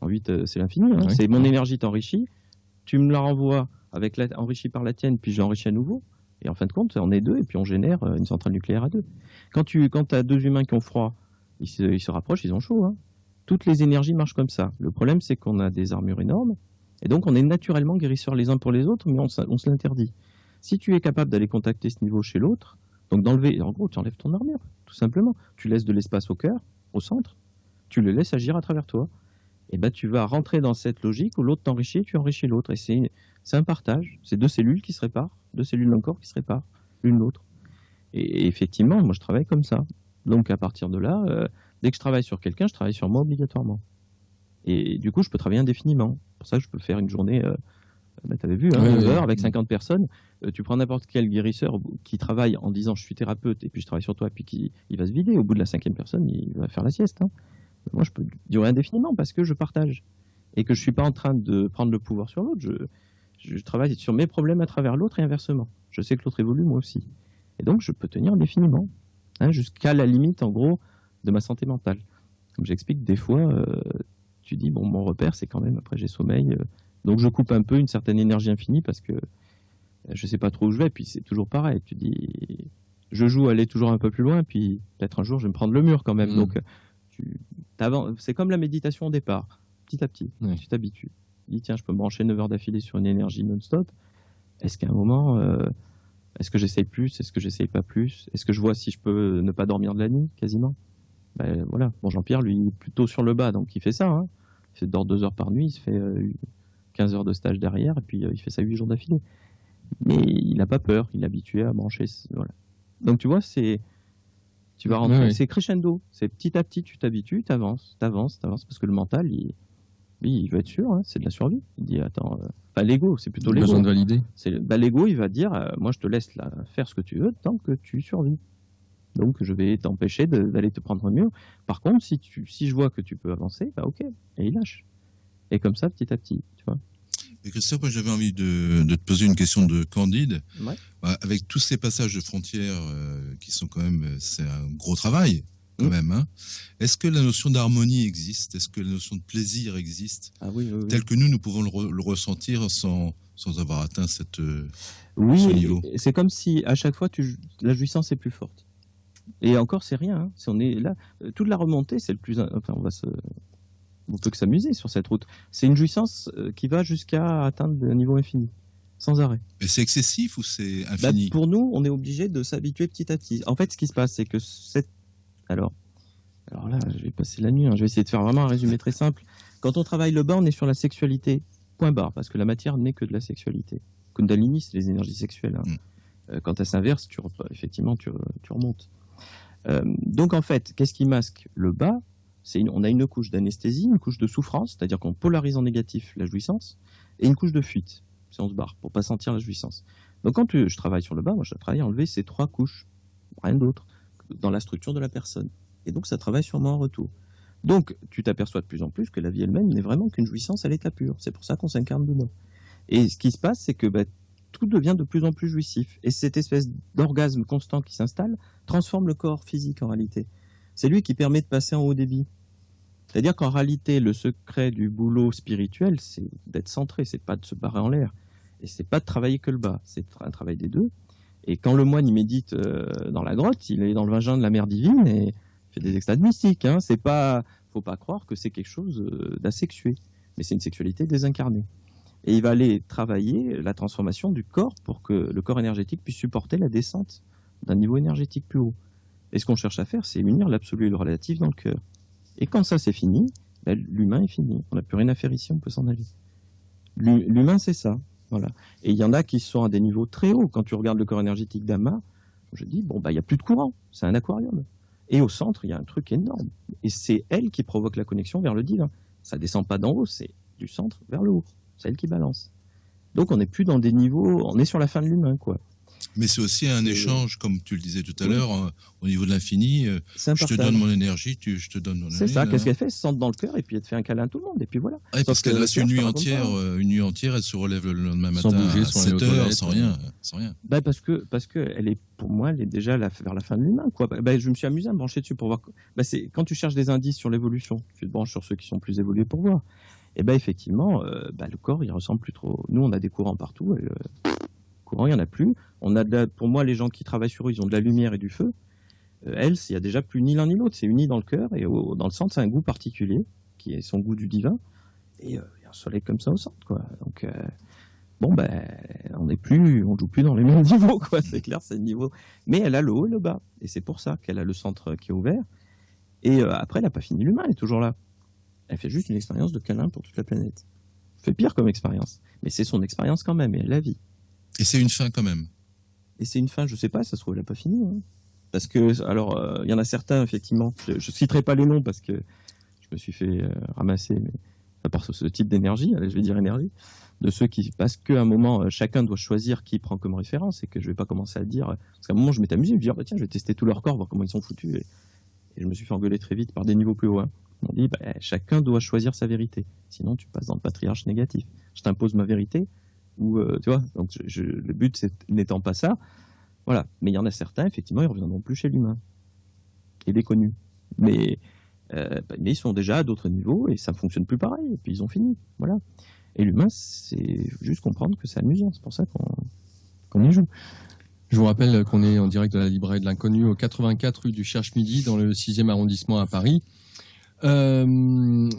En 8, c'est l'infini. Hein. Ouais. C'est mon énergie t'enrichit, tu me la renvoies enrichie par la tienne, puis j'enrichis à nouveau. Et en fin de compte, on est deux, et puis on génère une centrale nucléaire à deux. Quand tu as deux humains qui ont froid, ils se rapprochent, ils ont chaud. Hein. Toutes les énergies marchent comme ça. Le problème, c'est qu'on a des armures énormes, et donc on est naturellement guérisseurs les uns pour les autres, mais on se l'interdit. Si tu es capable d'aller contacter ce niveau chez l'autre, donc d'enlever, en gros, tu enlèves ton armure, tout simplement. Tu laisses de l'espace au cœur, au centre, tu le laisses agir à travers toi. Et tu vas rentrer dans cette logique où l'autre t'enrichit, tu enrichis l'autre. Et c'est un partage. C'est deux cellules qui se réparent, deux cellules d'un corps qui se réparent l'une l'autre. Et effectivement, moi je travaille comme ça. Donc à partir de là, dès que je travaille sur quelqu'un, je travaille sur moi obligatoirement. Et du coup, je peux travailler indéfiniment. Pour ça, je peux faire une journée, tu avais vu, 11 heures avec 50 personnes. Tu prends n'importe quel guérisseur qui travaille en disant je suis thérapeute et puis je travaille sur toi, puis il va se vider. Au bout de la 5e personne, il va faire la sieste. Hein. Moi, je peux durer indéfiniment parce que je partage et que je suis pas en train de prendre le pouvoir sur l'autre. Je travaille sur mes problèmes à travers l'autre et inversement. Je sais que l'autre évolue, moi aussi. Et donc, je peux tenir indéfiniment, hein, jusqu'à la limite, en gros, de ma santé mentale. Comme j'explique, des fois, tu dis, bon, mon repère, c'est quand même, après j'ai sommeil, donc je coupe un peu une certaine énergie infinie parce que je sais pas trop où je vais, puis c'est toujours pareil. Tu dis, je joue à aller toujours un peu plus loin, puis peut-être un jour, je vais me prendre le mur quand même. Donc, c'est comme la méditation au départ, petit à petit, tu t'habitues. Tu dis, tiens, je peux me brancher 9 heures d'affilée sur une énergie non-stop. Est-ce qu'à un moment, est-ce que j'essaye plus? Est-ce que j'essaye pas plus? Est-ce que je vois si je peux ne pas dormir de la nuit, quasiment? Voilà. Bon, Jean-Pierre, lui, il est plutôt sur le bas, donc il fait ça. Hein. Il dort 2 heures par nuit, il se fait 15 heures de stage derrière, et puis il fait ça 8 jours d'affilée. Mais il n'a pas peur, il est habitué à brancher. Voilà. Donc tu vois, je Tu vas rentrer, Oui. c'est crescendo. C'est petit à petit, tu t'habitues, t'avances, parce que le mental, il veut être sûr, hein, c'est de la survie. Il dit, attends, enfin, l'ego, c'est plutôt l'ego. Besoin de valider. L'ego, il va dire, moi, je te laisse là, faire ce que tu veux tant que tu survis. Donc, je vais t'empêcher d'aller te prendre un mur. Par contre, si je vois que tu peux avancer, bah ok, et il lâche. Et comme ça, petit à petit, tu vois. Et Christophe, moi j'avais envie de te poser une question de candide. Ouais. Avec tous ces passages de frontières qui sont quand même, c'est un gros travail quand même. Hein. Est-ce que la notion d'harmonie existe? Est-ce que la notion de plaisir existe? Ah oui, oui. Tel que nous pouvons le ressentir sans avoir atteint ce niveau. C'est comme si à chaque fois, la jouissance est plus forte. Et encore, c'est rien. Hein. Si on est là, toute la remontée, c'est le plus. Enfin, on peut que s'amuser sur cette route. C'est une jouissance qui va jusqu'à atteindre un niveau infini, sans arrêt. Mais c'est excessif ou c'est infini? Pour nous, on est obligé de s'habituer petit à petit. En fait, ce qui se passe, c'est que alors là, je vais passer la nuit. Hein. Je vais essayer de faire vraiment un résumé très simple. Quand on travaille le bas, on est sur la sexualité, point barre, parce que la matière n'est que de la sexualité. Kundalini, c'est les énergies sexuelles. Hein. Quand elle s'inverse, effectivement, tu remontes. Donc en fait, qu'est-ce qui masque le bas? On a une couche d'anesthésie, une couche de souffrance, c'est-à-dire qu'on polarise en négatif la jouissance, et une couche de fuite, si on se barre, pour pas sentir la jouissance. Donc quand je travaille sur le bas, moi je travaille à enlever ces 3 couches, rien d'autre, dans la structure de la personne. Et donc ça travaille sur moi en retour. Donc tu t'aperçois de plus en plus que la vie elle-même n'est vraiment qu'une jouissance à l'état pur. C'est pour ça qu'on s'incarne dedans. Et ce qui se passe, c'est que tout devient de plus en plus jouissif. Et cette espèce d'orgasme constant qui s'installe transforme le corps physique en réalité. C'est lui qui permet de passer en haut débit. C'est-à-dire qu'en réalité, le secret du boulot spirituel, c'est d'être centré, c'est pas de se barrer en l'air. Et c'est pas de travailler que le bas, c'est un travail des deux. Et quand le moine, il médite dans la grotte, il est dans le vagin de la mère divine et il fait des extades mystiques. Hein. Faut pas croire que c'est quelque chose d'asexué. Mais c'est une sexualité désincarnée. Et il va aller travailler la transformation du corps pour que le corps énergétique puisse supporter la descente d'un niveau énergétique plus haut. Et ce qu'on cherche à faire, c'est unir l'absolu et le relatif dans le cœur. Et quand ça c'est fini, l'humain est fini. On n'a plus rien à faire ici, on peut s'en aller. L'humain, c'est ça. Voilà. Et il y en a qui sont à des niveaux très hauts. Quand tu regardes le corps énergétique d'Ama, je dis, il n'y a plus de courant. C'est un aquarium. Et au centre, il y a un truc énorme. Et c'est elle qui provoque la connexion vers le divin. Ça descend pas d'en haut, c'est du centre vers le haut. C'est elle qui balance. Donc on n'est plus dans des niveaux, on est sur la fin de l'humain, quoi. Mais c'est aussi un échange, comme tu le disais tout à l'heure, au niveau de l'infini. Je te donne mon énergie, je te donne mon énergie. C'est ça, qu'est-ce qu'elle fait? Elle se sente dans le cœur et puis elle te fait un câlin à tout le monde. Et puis voilà. Ah, parce qu'elle reste une nuit entière, elle se relève le lendemain matin bouger, à 7 heures, sans rien. Parce que elle est, pour moi, elle est déjà vers la fin de l'humain, quoi. Je me suis amusé à me brancher dessus pour voir. C'est quand tu cherches des indices sur l'évolution, tu te branches sur ceux qui sont plus évolués pour voir. Et effectivement, le corps, il ressemble plus trop. Nous, on a des courants partout. Courant, il n'y en a plus. Pour moi, les gens qui travaillent sur eux, ils ont de la lumière et du feu. Elle, il n'y a déjà plus ni l'un ni l'autre. C'est uni dans le cœur et dans le centre, c'est un goût particulier qui est son goût du divin. Et il y a un soleil comme ça au centre, quoi. Donc, on joue plus dans les mêmes niveaux, quoi. C'est clair, c'est le niveau. Mais elle a le haut et le bas. Et c'est pour ça qu'elle a le centre qui est ouvert. Et après, elle n'a pas fini l'humain, elle est toujours là. Elle fait juste une expérience de câlin pour toute la planète. Elle fait pire comme expérience. Mais c'est son expérience quand même, et elle la vit. Et c'est une fin quand même. Et c'est une fin, je sais pas, ça se trouve, elle n'a pas fini. Hein. Parce que, il y en a certains, effectivement, je citerai pas les noms parce que je me suis fait ramasser, mais par ce type d'énergie, allez, je vais dire énergie, de ceux qui, parce qu'à un moment, chacun doit choisir qui prend comme référence et que je vais pas commencer à dire, parce qu'à un moment, je m'étais amusé, je me dis, tiens, je vais tester tout leur corps, voir comment ils sont foutus. Et je me suis fait engueuler très vite par des niveaux plus hauts. Hein. On dit, chacun doit choisir sa vérité. Sinon, tu passes dans le patriarche négatif. Je t'impose ma vérité. Ou tu vois, donc le but n'étant pas ça, voilà. Mais il y en a certains, effectivement, ils reviendront plus chez l'humain et des connus. Mais ils sont déjà à d'autres niveaux et ça ne fonctionne plus pareil. Et puis ils ont fini, voilà. Et l'humain, c'est juste comprendre que c'est amusant. C'est pour ça qu'on y joue. Je vous rappelle qu'on est en direct de la librairie de l'Inconnu au 84 rue du Cherche-Midi dans le 6e arrondissement à Paris.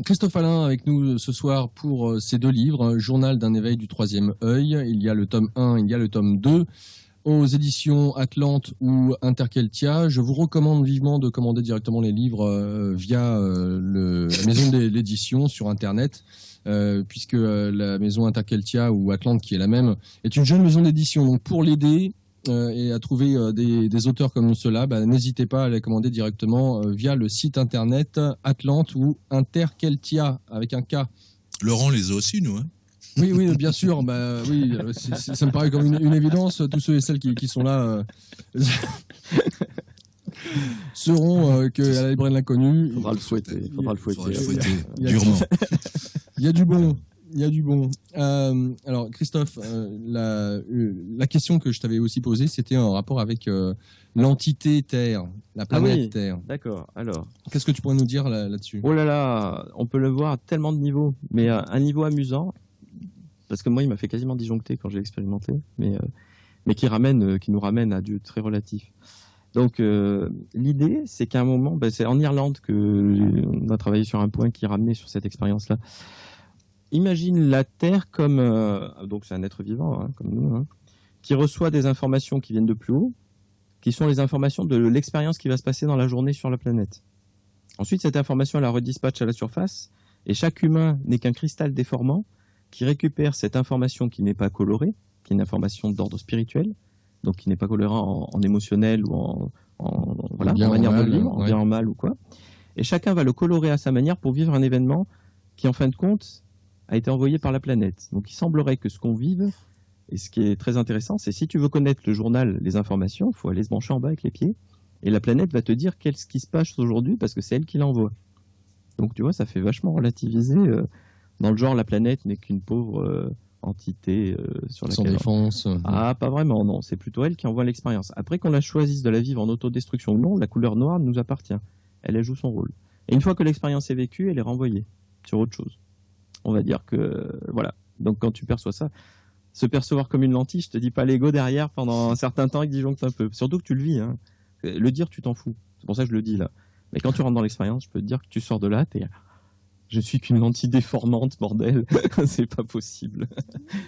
Christophe Alain avec nous ce soir pour ces 2 livres, Journal d'un éveil du 3e œil. Il y a le tome 1, il y a le tome 2 aux éditions Atlante ou Interkeltia. Je vous recommande vivement de commander directement les livres via la maison de l'édition sur Internet, puisque la maison Interkeltia ou Atlante, qui est la même, est une jeune maison d'édition. Donc pour l'aider, et à trouver des auteurs comme ceux-là, n'hésitez pas à les commander directement via le site internet Atlante ou Interkeltia avec un K. Laurent les a aussi, nous. Hein. Oui, bien sûr. Oui, ça me paraît comme une évidence. Tous ceux et celles qui sont là sauront qu'à la librairie de l'inconnu, Il faudra le fouetter. Durement. Il y a du bon. Il y a du bon. Alors, Christophe, la question que je t'avais aussi posée, c'était en rapport avec l'entité Terre, la planète Terre. D'accord. Alors, qu'est-ce que tu pourrais nous dire là-dessus? Oh là là, on peut le voir à tellement de niveaux, mais un niveau amusant, parce que moi, il m'a fait quasiment disjoncter quand j'ai expérimenté, mais qui nous ramène à du très relatif. Donc, l'idée, c'est qu'à un moment, c'est en Irlande qu'on a travaillé sur un point qui ramenait sur cette expérience-là. Imagine la Terre comme, donc c'est un être vivant, hein, comme nous, hein, qui reçoit des informations qui viennent de plus haut, qui sont les informations de l'expérience qui va se passer dans la journée sur la planète. Ensuite, cette information, elle la redispatche à la surface, et chaque humain n'est qu'un cristal déformant qui récupère cette information qui n'est pas colorée, qui est une information d'ordre spirituel, donc qui n'est pas colorée en émotionnel ou en manière de vivre, en bien en mal ou quoi. Et chacun va le colorer à sa manière pour vivre un événement qui, en fin de compte, a été envoyé par la planète. Donc il semblerait que ce qu'on vive, et ce qui est très intéressant, c'est si tu veux connaître le journal, les informations, il faut aller se brancher en bas avec les pieds, et la planète va te dire ce qui se passe aujourd'hui parce que c'est elle qui l'envoie. Donc tu vois, ça fait vachement relativiser, dans le genre la planète n'est qu'une pauvre entité sur laquelle... Sans défense. Ah, pas vraiment, non, c'est plutôt elle qui envoie l'expérience. Après qu'on la choisisse de la vivre en autodestruction ou non, la couleur noire nous appartient. Elle joue son rôle. Et une fois que l'expérience est vécue, elle est renvoyée sur autre chose. On va dire que, voilà. Donc, quand tu perçois ça, se percevoir comme une lentille, je te dis pas l'ego derrière pendant un certain temps et que disjoncte un peu. Surtout que tu le vis, hein. Le dire, tu t'en fous. C'est pour ça que je le dis, là. Mais quand tu rentres dans l'expérience, je peux te dire que tu sors de là, je suis qu'une lentille déformante, bordel. C'est pas possible.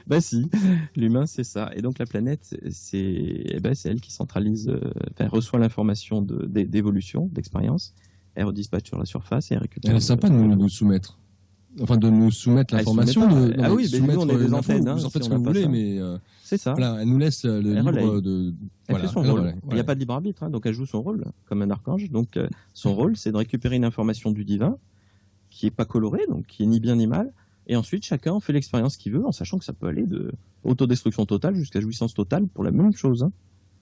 Bah si, l'humain, c'est ça. Et donc, la planète, c'est elle qui centralise, reçoit l'information d'évolution, d'expérience. Elle redispatche sur la surface et elle récupère. Elle est sympa de nous soumettre. Enfin, de nous soumettre l'information. Nous, on est des antennes. Vous en faites ce que vous voulez, mais c'est ça. Voilà, elle nous laisse le libre de. Elle fait son rôle. Il n'y a pas de libre arbitre, hein, donc elle joue son rôle comme un archange. Donc son rôle, c'est de récupérer une information du divin qui est pas colorée, donc qui est ni bien ni mal. Et ensuite, chacun en fait l'expérience qu'il veut, en sachant que ça peut aller de autodestruction totale jusqu'à jouissance totale pour la même chose. Hein.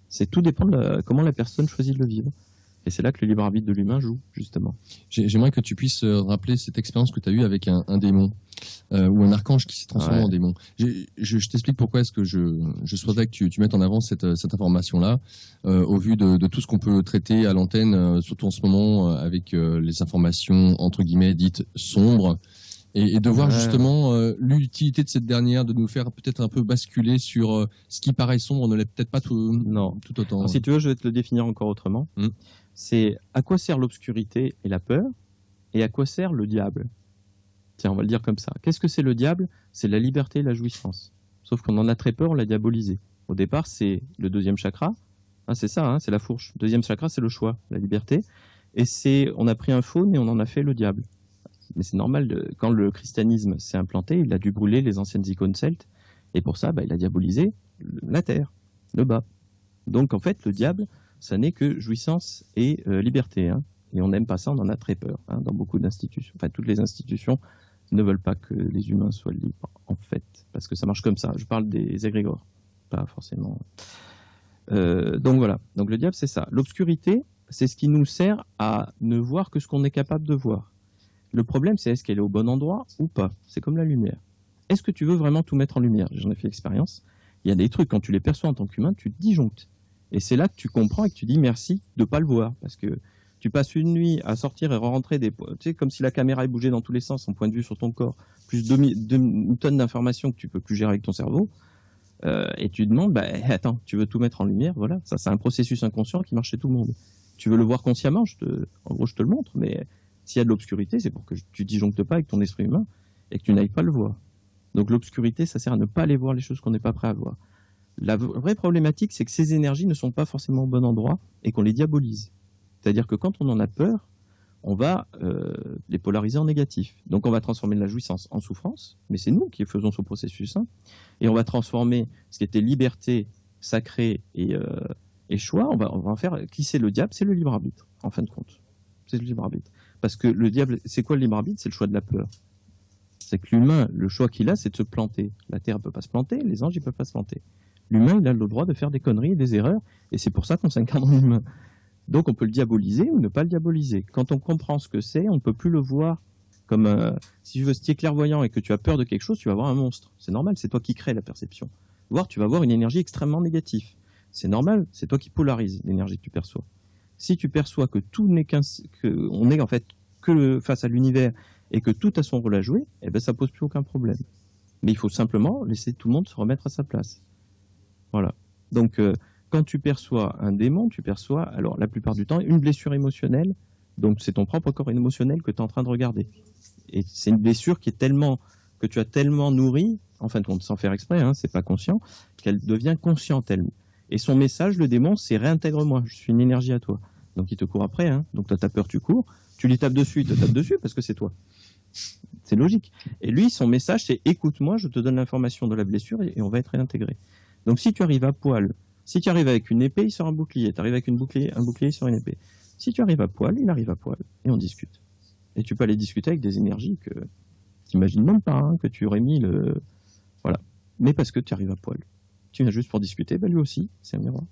C'est tout dépend de comment la personne choisit de le vivre. Et c'est là que le libre arbitre de l'humain joue, justement. J'aimerais que tu puisses rappeler cette expérience que tu as eue avec un démon, ou un archange qui s'est transformé en démon. Je t'explique pourquoi est-ce que je souhaiterais que tu mettes en avant cette information-là, au vu de tout ce qu'on peut traiter à l'antenne, surtout en ce moment, avec les informations, entre guillemets, dites sombres, et de voir justement l'utilité de cette dernière, de nous faire peut-être un peu basculer sur ce qui paraît sombre, ne l'est peut-être pas tout autant. Alors, si tu veux, je vais te le définir encore autrement. C'est à quoi sert l'obscurité et la peur, et à quoi sert le diable. Tiens, on va le dire comme ça. Qu'est-ce que c'est le diable? C'est la liberté et la jouissance. Sauf qu'on en a très peur, on l'a diabolisé. Au départ, c'est le deuxième chakra. Hein, c'est ça, hein, c'est la fourche. Le deuxième chakra, c'est le choix, la liberté. Et on a pris un faune et on en a fait le diable. Mais c'est normal, quand le christianisme s'est implanté, il a dû brûler les anciennes icônes celtes. Et pour ça, il a diabolisé la terre, le bas. Donc en fait, le diable, ça n'est que jouissance et liberté. Hein. Et on n'aime pas ça, on en a très peur dans beaucoup d'institutions. Enfin, toutes les institutions ne veulent pas que les humains soient libres, en fait. Parce que ça marche comme ça. Je parle des égrégores, pas forcément. Donc voilà. Donc le diable, c'est ça. L'obscurité, c'est ce qui nous sert à ne voir que ce qu'on est capable de voir. Le problème, c'est est-ce qu'elle est au bon endroit ou pas. C'est comme la lumière. Est-ce que tu veux vraiment tout mettre en lumière? J'en ai fait l'expérience. Il y a des trucs, quand tu les perçois en tant qu'humain, tu te disjonctes. Et c'est là que tu comprends et que tu dis merci de ne pas le voir. Parce que tu passes une nuit à sortir et rentrer tu sais, comme si la caméra bougeait dans tous les sens, en point de vue sur ton corps, plus une tonne d'informations que tu peux plus gérer avec ton cerveau. Et tu te demandes, attends, tu veux tout mettre en lumière, voilà. Ça, c'est un processus inconscient qui marche chez tout le monde. Tu veux le voir consciemment, en gros, je te le montre, mais s'il y a de l'obscurité, c'est pour que tu disjonctes pas avec ton esprit humain et que tu n'ailles pas le voir. Donc l'obscurité, ça sert à ne pas aller voir les choses qu'on n'est pas prêt à voir. La vraie problématique, c'est que ces énergies ne sont pas forcément au bon endroit et qu'on les diabolise. C'est-à-dire que quand on en a peur, on va les polariser en négatif. Donc on va transformer la jouissance en souffrance, mais c'est nous qui faisons ce processus. Hein, et on va transformer ce qui était liberté sacré et choix, on va en faire qui c'est le diable, c'est le libre arbitre, en fin de compte. C'est le libre arbitre. Parce que le diable, c'est quoi le libre arbitre? C'est le choix de la peur. C'est que l'humain, le choix qu'il a, c'est de se planter. La terre ne peut pas se planter, les anges, ils ne peuvent pas se planter. L'humain, il a le droit de faire des conneries et des erreurs, et c'est pour ça qu'on s'incarne en humain. Donc on peut le diaboliser ou ne pas le diaboliser. Quand on comprend ce que c'est, on ne peut plus le voir comme si tu veux, si tu es clairvoyant et que tu as peur de quelque chose, tu vas voir un monstre. C'est normal, c'est toi qui crée la perception. Voire tu vas voir une énergie extrêmement négative. C'est normal, c'est toi qui polarise l'énergie que tu perçois. Si tu perçois que tout n'est qu'on est en fait que face à l'univers et que tout a son rôle à jouer, eh ben ça pose plus aucun problème. Mais il faut simplement laisser tout le monde se remettre à sa place. Voilà. Donc quand tu perçois un démon, tu perçois, alors la plupart du temps, une blessure émotionnelle. Donc c'est ton propre corps émotionnel que tu es en train de regarder. Et c'est une blessure qui est tellement que tu as tellement nourri, en fin de compte, sans faire exprès, hein, c'est pas conscient, qu'elle devient consciente elle. Et son message, le démon, c'est réintègre-moi, je suis une énergie à toi. Donc il te court après, hein. Donc toi t'as peur, tu cours, tu lui tapes dessus, il te tape dessus parce que c'est toi. C'est logique. Et lui, son message, c'est écoute-moi, je te donne l'information de la blessure et on va être réintégré. Donc si tu arrives à poil, si tu arrives avec une épée, il sort un bouclier. Tu arrives avec un bouclier, il sort une épée. Si tu arrives à poil, il arrive à poil. Et on discute. Et tu peux aller discuter avec des énergies que tu n'imagines même pas, hein, que tu aurais mis le... Voilà. Mais parce que tu arrives à poil. Tu viens juste pour discuter, ben lui aussi, c'est un miroir.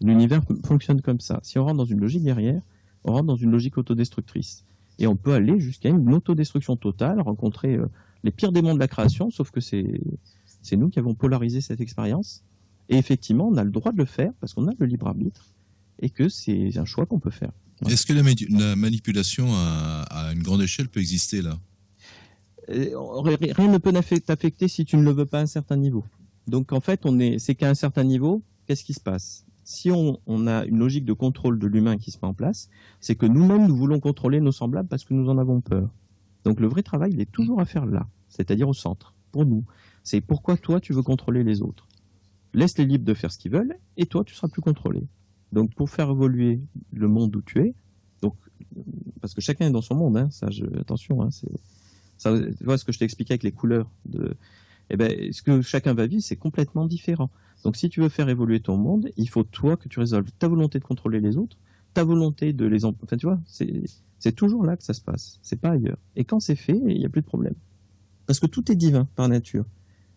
L'univers fonctionne comme ça. Si on rentre dans une logique guerrière, on rentre dans une logique autodestructrice. Et on peut aller jusqu'à une autodestruction totale, rencontrer les pires démons de la création, sauf que c'est nous qui avons polarisé cette expérience. Et effectivement, on a le droit de le faire parce qu'on a le libre arbitre et que c'est un choix qu'on peut faire. Ouais. Est-ce que la manipulation à une grande échelle peut exister là? Rien ne peut t'affecter si tu ne le veux pas à un certain niveau. Donc en fait, c'est qu'à un certain niveau, qu'est-ce qui se passe? Si on a une logique de contrôle de l'humain qui se met en place, c'est que nous-mêmes, nous voulons contrôler nos semblables parce que nous en avons peur. Donc le vrai travail, il est toujours à faire là, c'est-à-dire au centre, pour nous. C'est pourquoi toi, tu veux contrôler les autres. Laisse-les libres de faire ce qu'ils veulent, et toi, tu seras plus contrôlé. Donc pour faire évoluer le monde où tu es, donc, parce que chacun est dans son monde, hein, attention, hein, tu vois ce que je t'ai expliqué avec les couleurs eh ben, ce que chacun va vivre, c'est complètement différent. Donc si tu veux faire évoluer ton monde, il faut toi que tu résolves ta volonté de contrôler les autres, ta volonté de les... Enfin tu vois, c'est toujours là que ça se passe, c'est pas ailleurs. Et quand c'est fait, il n'y a plus de problème. Parce que tout est divin par nature.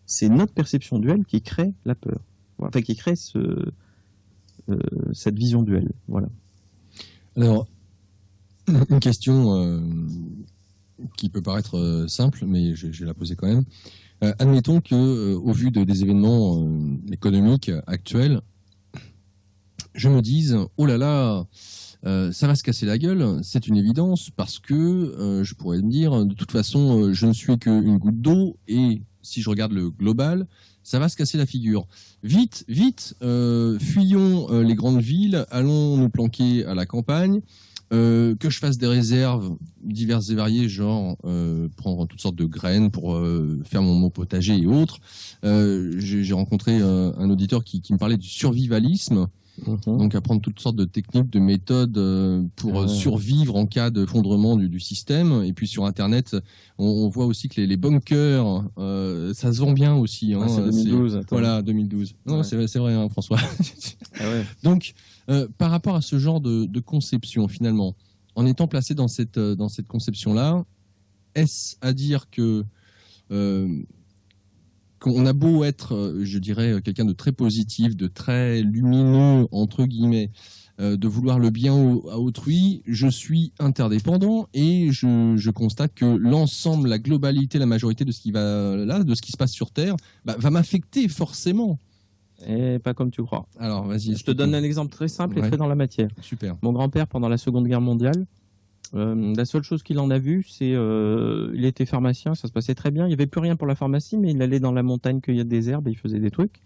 C'est notre perception duelle qui crée la peur. Enfin qui crée cette vision duelle. Voilà. Alors, une question qui peut paraître simple, mais je vais la poser quand même. Admettons que, au vu des événements économiques actuels, je me dise, oh là là, ça va se casser la gueule, c'est une évidence, parce que je pourrais me dire, de toute façon, je ne suis qu'une goutte d'eau, et si je regarde le global, ça va se casser la figure. Vite, vite, fuyons les grandes villes, allons nous planquer à la campagne, que je fasse des réserves diverses et variées, genre prendre toutes sortes de graines pour faire mon potager et autres. J'ai rencontré un auditeur qui me parlait du survivalisme, donc apprendre toutes sortes de techniques, de méthodes pour survivre en cas d'effondrement du système. Et puis sur Internet, on voit aussi que les bunkers, ça se vend bien aussi. Hein, c'est 2012. Voilà, 2012. Non, ouais. C'est vrai, hein, François. Ah ouais. Donc, par rapport à ce genre de conception, finalement, en étant placé dans cette conception-là, est-ce à dire que qu'on a beau être, je dirais, quelqu'un de très positif, de très lumineux, entre guillemets, de vouloir le bien à autrui, je suis interdépendant et je constate que l'ensemble, la globalité, la majorité de ce qui va là, de ce qui se passe sur Terre, va m'affecter forcément. Et pas comme tu crois. Alors, vas-y. Je te donne un exemple très simple et très dans la matière. Super. Mon grand-père, pendant la Seconde Guerre mondiale, la seule chose qu'il en a vue, c'est il était pharmacien, ça se passait très bien. Il n'y avait plus rien pour la pharmacie, mais il allait dans la montagne cueillir des herbes et il faisait des trucs.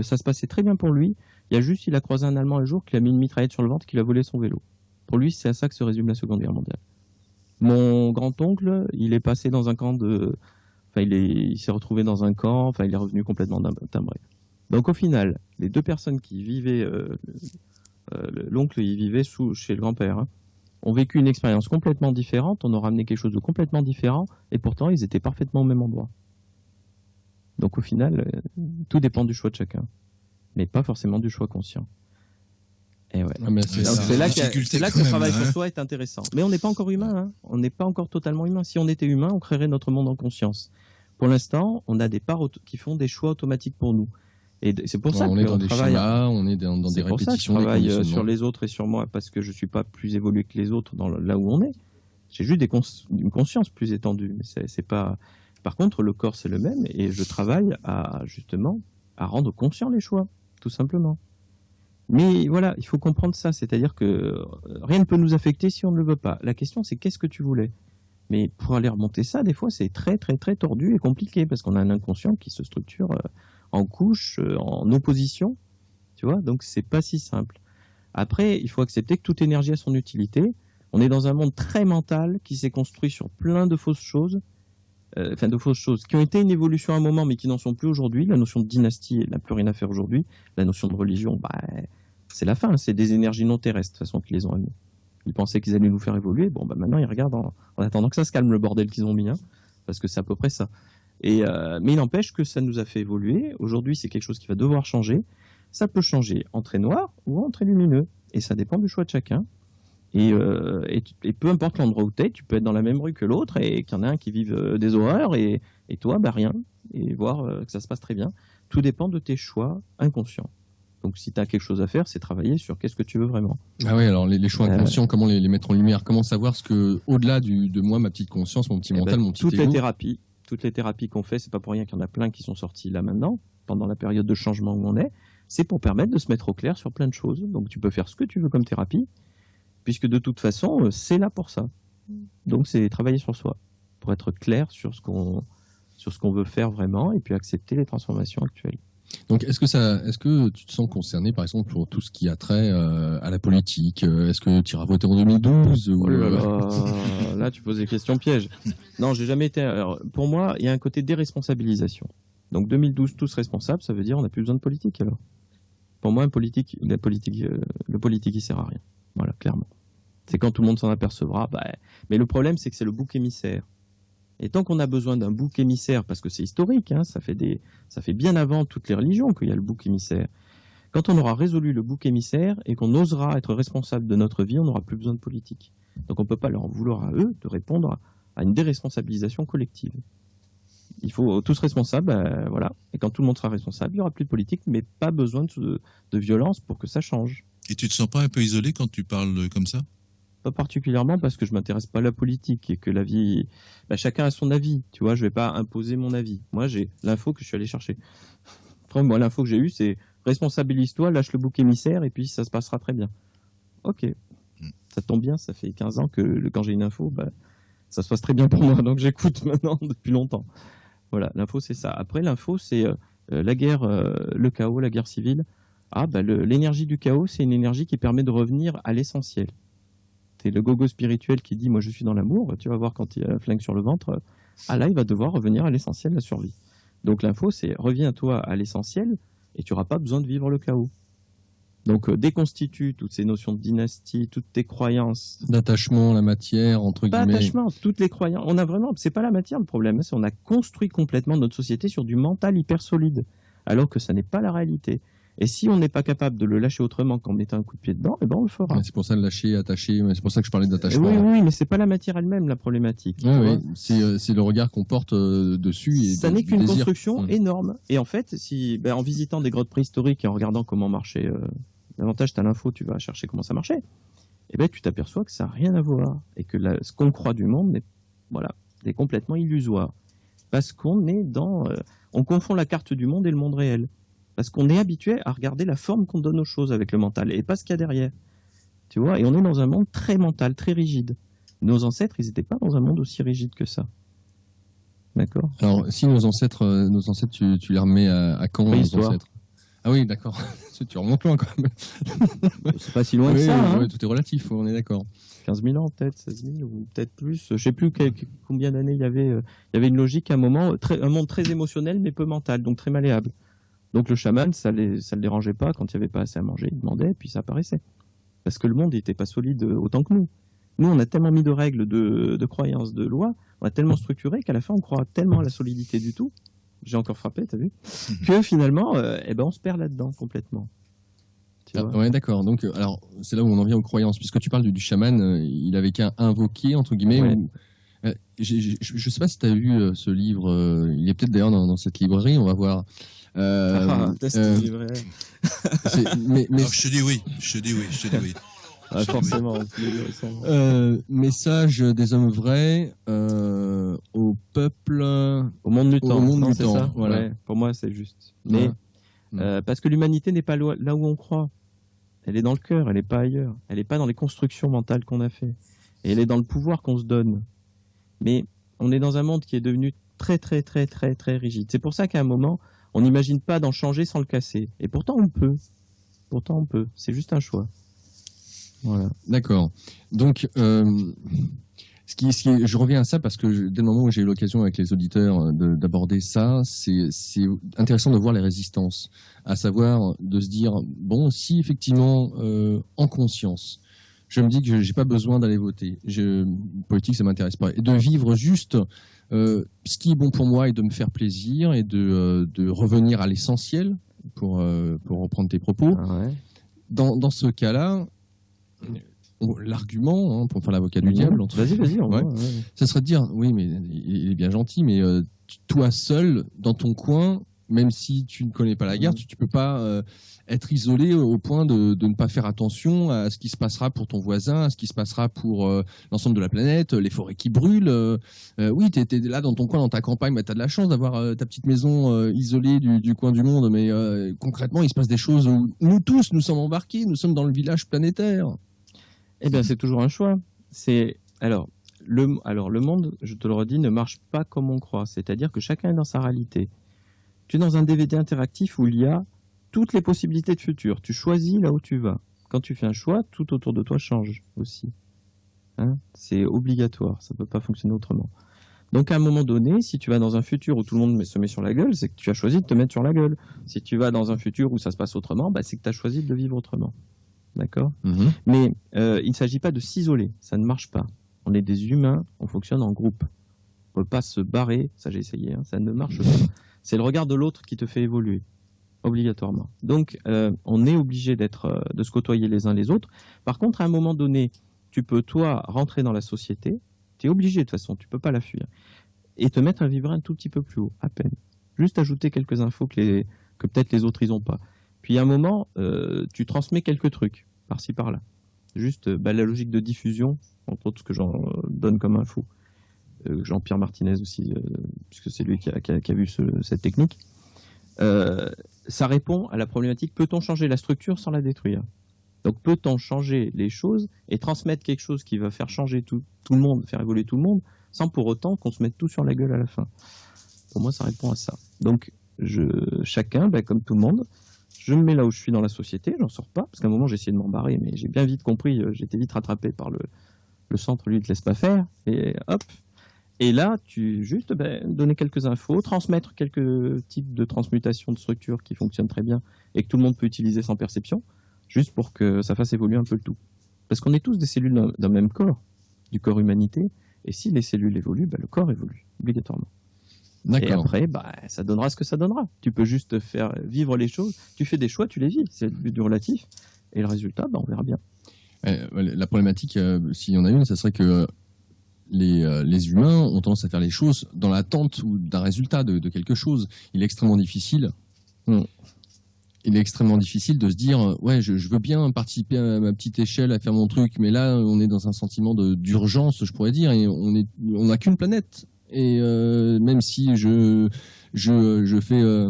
Ça se passait très bien pour lui. Il a croisé un Allemand un jour qui a mis une mitraillette sur le ventre, qu'il a volé son vélo. Pour lui, c'est à ça que se résume la Seconde Guerre mondiale. Mon grand-oncle, il est passé dans un camp il s'est retrouvé dans un camp, enfin il est revenu complètement timbré. Donc au final, les deux personnes qui vivaient, l'oncle il vivait chez le grand-père, hein, ont vécu une expérience complètement différente, on a ramené quelque chose de complètement différent, et pourtant ils étaient parfaitement au même endroit. Donc au final, tout dépend du choix de chacun. mais pas forcément du choix conscient. Et ouais. Ah, mais c'est Donc, c'est là que le travail hein. sur soi est intéressant. Mais on n'est pas encore humain, hein. On n'est pas encore totalement humain. Si on était humain, on créerait notre monde en conscience. Pour l'instant, on a des parts qui font des choix automatiques pour nous. Et c'est pour ça on est qu'on dans des travaille. schémas, on est dans des C'est pour ça que je répétitions, des travaille conditionnements. sur les autres et sur moi, parce que je suis pas plus évolué que les autres là où on est. J'ai juste une conscience plus étendue. Mais c'est pas. Par contre, le corps c'est le même, et je travaille justement à rendre conscient les choix, tout simplement. Mais voilà, il faut comprendre ça, c'est-à-dire que rien ne peut nous affecter si on ne le veut pas. La question, c'est qu'est-ce que tu voulais? Mais pour aller remonter ça, des fois, c'est très, très, très tordu et compliqué, parce qu'on a un inconscient qui se structure en couches, en opposition, tu vois, donc c'est pas si simple. Après, il faut accepter que toute énergie a son utilité. On est dans un monde très mental qui s'est construit sur plein de fausses choses, qui ont été une évolution à un moment, mais qui n'en sont plus aujourd'hui. La notion de dynastie n'a plus rien à faire aujourd'hui. La notion de religion, c'est la fin. C'est des énergies non terrestres, de toute façon, qui les ont amenées. Ils pensaient qu'ils allaient nous faire évoluer. Bon, maintenant, ils regardent en attendant que ça se calme, le bordel qu'ils ont mis, hein, parce que c'est à peu près ça. Mais il n'empêche que ça nous a fait évoluer. Aujourd'hui, c'est quelque chose qui va devoir changer. Ça peut changer en très noir ou en très lumineux. Et ça dépend du choix de chacun. Et peu importe l'endroit où tu es, tu peux être dans la même rue que l'autre et qu'il y en a un qui vive des horreurs et toi, rien. Et voir que ça se passe très bien. Tout dépend de tes choix inconscients. Donc si tu as quelque chose à faire, c'est travailler sur qu'est-ce que tu veux vraiment. Ah oui, alors les choix inconscients, comment les mettre en lumière? Comment savoir ce que, au-delà de moi, ma petite conscience, mon petit mental, mon petit toutes ego? Toutes les thérapies qu'on fait, c'est pas pour rien qu'il y en a plein qui sont sorties là maintenant, pendant la période de changement où on est. C'est pour permettre de se mettre au clair sur plein de choses. Donc tu peux faire ce que tu veux comme thérapie, puisque de toute façon, c'est là pour ça. Donc c'est travailler sur soi, pour être clair sur ce qu'on veut faire vraiment, et puis accepter les transformations actuelles. Donc, est-ce que tu te sens concerné, par exemple, pour tout ce qui a trait à la politique? Est-ce que tu iras voter en 2012 ou... Oh là là, là, tu poses des questions pièges. Non, j'ai jamais été. Alors, pour moi, il y a un côté déresponsabilisation. Donc 2012, tous responsables, ça veut dire on n'a plus besoin de politique alors. Pour moi, le politique, il sert à rien. Voilà, clairement. C'est quand tout le monde s'en apercevra. Mais le problème, c'est que c'est le bouc émissaire. Et tant qu'on a besoin d'un bouc émissaire, parce que c'est historique, hein, ça fait bien avant toutes les religions qu'il y a le bouc émissaire. Quand on aura résolu le bouc émissaire et qu'on osera être responsable de notre vie, on n'aura plus besoin de politique. Donc on ne peut pas leur en vouloir à eux de répondre à une déresponsabilisation collective. Il faut tous responsables, voilà. Et quand tout le monde sera responsable, il n'y aura plus de politique, mais pas besoin de violence pour que ça change. Et tu te sens pas un peu isolé quand tu parles comme ça? Pas particulièrement, parce que je m'intéresse pas à la politique et que la vie, chacun a son avis. Tu vois, je vais pas imposer mon avis. Moi, j'ai l'info que je suis allé chercher. Après, moi, l'info que j'ai eue, c'est responsabilise-toi, lâche le bouc émissaire et puis ça se passera très bien. Ok, ça tombe bien, ça fait 15 ans que quand j'ai une info, ça se passe très bien pour moi, donc j'écoute maintenant depuis longtemps. Voilà, l'info c'est ça. Après, l'info c'est la guerre, le chaos, la guerre civile. L'énergie du chaos, c'est une énergie qui permet de revenir à l'essentiel. C'est le gogo spirituel qui dit moi je suis dans l'amour, tu vas voir quand il y a un flingue sur le ventre, là il va devoir revenir à l'essentiel, la survie. Donc l'info c'est reviens-toi à l'essentiel et tu n'auras pas besoin de vivre le chaos. Donc déconstitue toutes ces notions de dynastie, toutes tes croyances. D'attachement, la matière, entre Pas guillemets. attachement, toutes les croyances. On a vraiment, c'est pas la matière le problème, c'est on a construit complètement notre société sur du mental hyper solide, alors que ça n'est pas la réalité. Et si on n'est pas capable de le lâcher autrement qu'en mettant un coup de pied dedans, on le fera. Ouais, c'est pour ça le lâcher, attacher. C'est pour ça que je parlais d'attachement. Oui, mais c'est pas la matière elle-même la problématique. Oui, c'est le regard qu'on porte dessus. Et ça n'est qu'une construction énorme. Et en fait, en visitant des grottes préhistoriques et en regardant comment marchait, davantage tu as l'info, tu vas chercher comment ça marchait. Tu t'aperçois que ça n'a rien à voir et que ce qu'on croit du monde est complètement illusoire. Parce qu'on est on confond la carte du monde et le monde réel. Parce qu'on est habitué à regarder la forme qu'on donne aux choses avec le mental et pas ce qu'il y a derrière. Tu vois, et on est dans un monde très mental, très rigide. Nos ancêtres, ils n'étaient pas dans un monde aussi rigide que ça. D'accord. Alors, si nos ancêtres, tu les remets à quand, nos ancêtres? Ah oui, d'accord. Tu remontes loin quand même. C'est pas si loin que ça. Hein. Tout est relatif, on est d'accord. 15 000 ans, peut-être, 16 000 ou peut-être plus. Je ne sais plus combien d'années il y avait. Il y avait une logique à un moment, un monde très émotionnel mais peu mental, donc très malléable. Donc le chaman, ça le dérangeait pas quand il n'y avait pas assez à manger, il demandait et puis ça apparaissait. Parce que le monde n'était pas solide autant que nous. Nous, on a tellement mis de règles, de croyances, de lois, on a tellement structuré qu'à la fin, on croit tellement à la solidité du tout. j'ai encore frappé, t'as vu, que finalement, on se perd là-dedans complètement. Ouais, d'accord. Donc, alors, c'est là où on en vient aux croyances, puisque tu parles du chaman, il avait qu'à invoquer, entre guillemets. Ouais. Je sais pas si tu as vu ce livre, il est peut-être d'ailleurs dans cette librairie, on va voir. Mais Alors, je te dis oui. Ah, forcément. Message des hommes vrais au peuple, au monde mutant. Au monde non, mutant, c'est ça voilà. Ouais, pour moi, c'est juste. Mais Ouais. parce que l'humanité n'est pas là où on croit. Elle est dans le cœur, elle n'est pas ailleurs. Elle n'est pas dans les constructions mentales qu'on a fait. Et elle est dans le pouvoir qu'on se donne. Mais on est dans un monde qui est devenu très, très, très, très, très rigide. C'est pour ça qu'à un moment, on n'imagine pas d'en changer sans le casser. Et pourtant, on peut. C'est juste un choix. Voilà. D'accord. Donc, je reviens à ça parce que dès le moment où j'ai eu l'occasion avec les auditeurs d'aborder ça, c'est intéressant de voir les résistances, à savoir de se dire, bon, si effectivement, en conscience, je me dis que j'ai pas besoin d'aller voter, politique ça m'intéresse pas, et de vivre juste ce qui est bon pour moi et de me faire plaisir et de revenir à l'essentiel, pour reprendre tes propos. Ah ouais. Dans ce cas-là, l'argument, pour faire l'avocat du diable, Vas-y, on ouais, voit, ouais. ça serait de dire, oui, mais il est bien gentil, mais toi seul, dans ton coin, même si tu ne connais pas la guerre, tu peux pas être isolé au point de ne pas faire attention à ce qui se passera pour ton voisin, à ce qui se passera pour l'ensemble de la planète, les forêts qui brûlent. Oui, tu es là dans ton coin, dans ta campagne, tu as de la chance d'avoir ta petite maison isolée du coin du monde, mais concrètement, il se passe des choses où nous tous, nous sommes embarqués, nous sommes dans le village planétaire. Eh bien, c'est toujours un choix. Alors, le monde, je te le redis, ne marche pas comme on croit. C'est-à-dire que chacun est dans sa réalité. Tu es dans un DVD interactif où il y a toutes les possibilités de futur. Tu choisis là où tu vas. Quand tu fais un choix, tout autour de toi change aussi. Hein, c'est obligatoire. Ça ne peut pas fonctionner autrement. Donc, à un moment donné, si tu vas dans un futur où tout le monde se met sur la gueule, c'est que tu as choisi de te mettre sur la gueule. Si tu vas dans un futur où ça se passe autrement, c'est que tu as choisi de le vivre autrement. D'accord ? Mais il ne s'agit pas de s'isoler, ça ne marche pas. On est des humains, on fonctionne en groupe. On ne peut pas se barrer, ça j'ai essayé, ça ne marche pas. C'est le regard de l'autre qui te fait évoluer, obligatoirement. Donc on est obligé de se côtoyer les uns les autres. Par contre, à un moment donné, tu peux, toi, rentrer dans la société, tu es obligé de toute façon, tu ne peux pas la fuir, et te mettre à vibrer un tout petit peu plus haut, à peine. Juste ajouter quelques infos que peut-être les autres, ils n'ont pas. Puis à un moment, tu transmets quelques trucs, par-ci, par-là. Juste la logique de diffusion, entre autres ce que j'en donne comme info. Jean-Pierre Martinez aussi, puisque c'est lui qui a vu cette technique. Ça répond à la problématique, peut-on changer la structure sans la détruire ? Donc peut-on changer les choses et transmettre quelque chose qui va faire changer tout le monde, faire évoluer tout le monde, sans pour autant qu'on se mette tout sur la gueule à la fin ? Pour moi, ça répond à ça. Donc chacun, comme tout le monde, je me mets là où je suis dans la société, j'en sors pas, parce qu'à un moment j'ai essayé de m'embarrer, mais j'ai bien vite compris, j'ai été vite rattrapé par le centre, lui, il te laisse pas faire, et hop. Et là, tu juste donner quelques infos, transmettre quelques types de transmutation de structures qui fonctionnent très bien et que tout le monde peut utiliser sans perception, juste pour que ça fasse évoluer un peu le tout. Parce qu'on est tous des cellules d'un même corps, du corps humanité, et si les cellules évoluent, le corps évolue, obligatoirement. D'accord. Et après, ça donnera ce que ça donnera. Tu peux juste faire vivre les choses. Tu fais des choix, tu les vis. C'est le but du relatif. Et le résultat, on verra bien. La problématique, s'il y en a une, ça serait que les humains ont tendance à faire les choses dans l'attente d'un résultat, de quelque chose. Il est extrêmement difficile. Il est extrêmement difficile de se dire, ouais, je veux bien participer à ma petite échelle, à faire mon truc, mais là, on est dans un sentiment d'urgence, je pourrais dire, et on n'a qu'une planète. Et même si je fais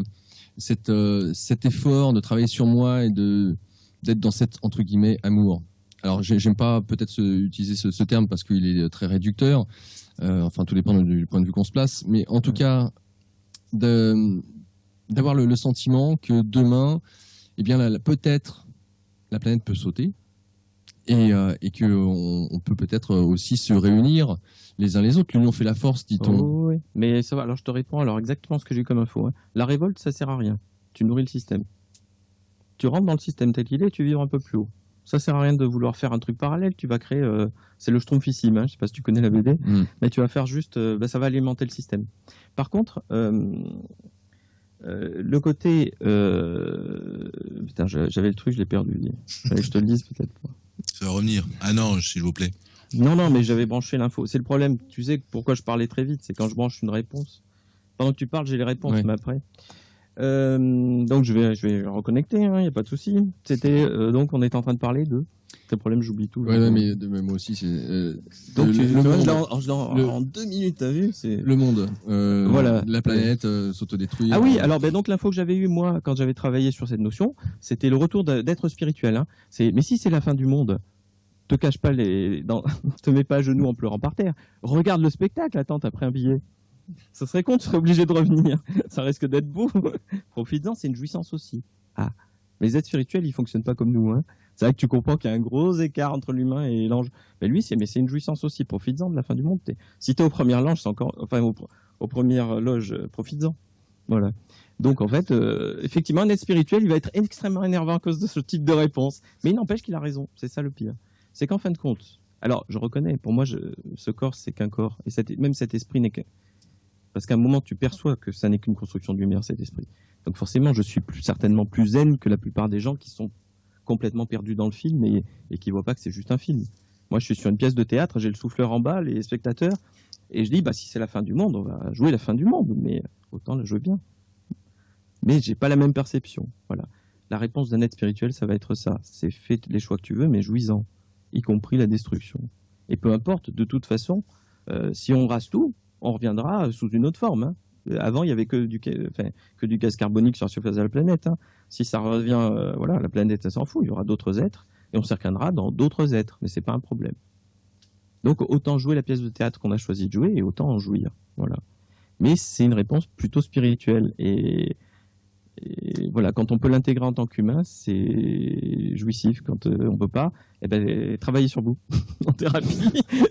cet effort de travailler sur moi et d'être dans cet, entre guillemets, amour. Alors, j'aime pas peut-être utiliser ce terme parce qu'il est très réducteur. Enfin, tout dépend du point de vue qu'on se place. Mais en tout cas, d'avoir le sentiment que demain, eh bien, peut-être la planète peut sauter et qu'on peut peut-être aussi se réunir les uns les autres. L'union fait la force, dit-on. Oh, oui. Mais ça va, alors je te réponds exactement ce que j'ai eu comme info. La révolte, ça sert à rien. Tu nourris le système. Tu rentres dans le système tel qu'il est, tu vibres un peu plus haut. Ça sert à rien de vouloir faire un truc parallèle. Tu vas créer, c'est le Schtroumpfissime, je sais pas si tu connais la BD, mais tu vas faire juste, ça va alimenter le système. Par contre, Le côté... Putain, j'avais le truc, je l'ai perdu. Fallait que je te le dise peut-être pas. Ça va revenir. Ah non, s'il vous plaît. Non, mais j'avais branché l'info. C'est le problème. Tu sais pourquoi je parlais très vite, c'est quand je branche une réponse. Pendant que tu parles, j'ai les réponses, Ouais. mais après. Donc je vais reconnecter, il n'y a pas de souci. C'était donc on est en train de parler de. C'est le problème, j'oublie tout. Ouais, mais moi aussi, c'est. Donc le tu vois, monde, en 2 minutes, t'as vu, c'est. le monde, Voilà. la planète s'autodétruire. Ah oui, alors donc l'info que j'avais eue moi quand j'avais travaillé sur cette notion, c'était le retour d'être spirituel. Hein. Mais si c'est la fin du monde, te cache pas te mets pas à genoux en pleurant par terre. Regarde le spectacle, attends, t'as pris un billet. Ça serait con, tu serais obligé de revenir. Ça risque d'être beau. Profites-en, c'est une jouissance aussi. Ah, les êtres spirituels, ils fonctionnent pas comme nous. Hein. C'est vrai que tu comprends qu'il y a un gros écart entre l'humain et l'ange. Mais lui, c'est une jouissance aussi. Profites-en de la fin du monde. Si t'es aux premières loges, c'est encore, enfin aux premières loges, profites-en. Voilà. Donc en fait, effectivement, un être spirituel, il va être extrêmement énervant à cause de ce type de réponse. Mais il n'empêche qu'il a raison. C'est ça le pire. C'est qu'en fin de compte, alors je reconnais, pour moi, ce corps, c'est qu'un corps. Et même cet esprit n'est qu'un. Parce qu'à un moment, tu perçois que ça n'est qu'une construction de lumière, cet esprit. Donc forcément, je suis certainement plus zen que la plupart des gens qui sont complètement perdus dans le film et qui ne voient pas que c'est juste un film. Moi, je suis sur une pièce de théâtre, j'ai le souffleur en bas, les spectateurs, et je dis, si c'est la fin du monde, on va jouer la fin du monde, mais autant la jouer bien. Mais j'ai pas la même perception. Voilà. La réponse d'un être spirituel, ça va être ça. C'est fais les choix que tu veux, mais jouis-en, y compris la destruction. Et peu importe, de toute façon, si on rase tout, on reviendra sous une autre forme. Hein. Avant, il n'y avait que du gaz carbonique sur la surface de la planète. Hein. Si ça revient, la planète, elle s'en fout. Il y aura d'autres êtres et on s'incarnera dans d'autres êtres. Mais c'est pas un problème. Donc, autant jouer la pièce de théâtre qu'on a choisi de jouer et autant en jouir. Voilà. Mais c'est une réponse plutôt spirituelle. Et voilà, quand on peut l'intégrer en tant qu'humain, c'est jouissif. Quand on peut pas, travaillez sur vous en thérapie.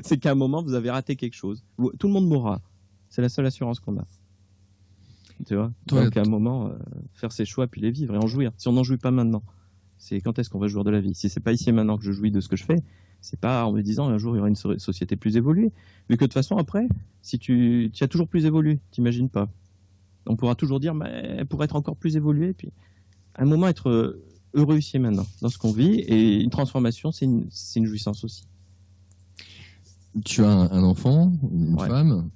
C'est qu'à un moment, vous avez raté quelque chose. Tout le monde mourra. C'est la seule assurance qu'on a. Tu vois. Donc à un moment, faire ses choix puis les vivre et en jouir. Si on n'en jouit pas maintenant, c'est quand est-ce qu'on va jouir de la vie? Si c'est pas ici et maintenant que je jouis de ce que je fais, c'est pas en me disant un jour il y aura une société plus évoluée. Vu que de toute façon après, si tu as toujours plus évolué, t'imagines pas. On pourra toujours dire, mais pour être encore plus évolué, puis à un moment être heureux ici et maintenant, dans ce qu'on vit, et une transformation, c'est une jouissance aussi. Tu as un enfant, une femme.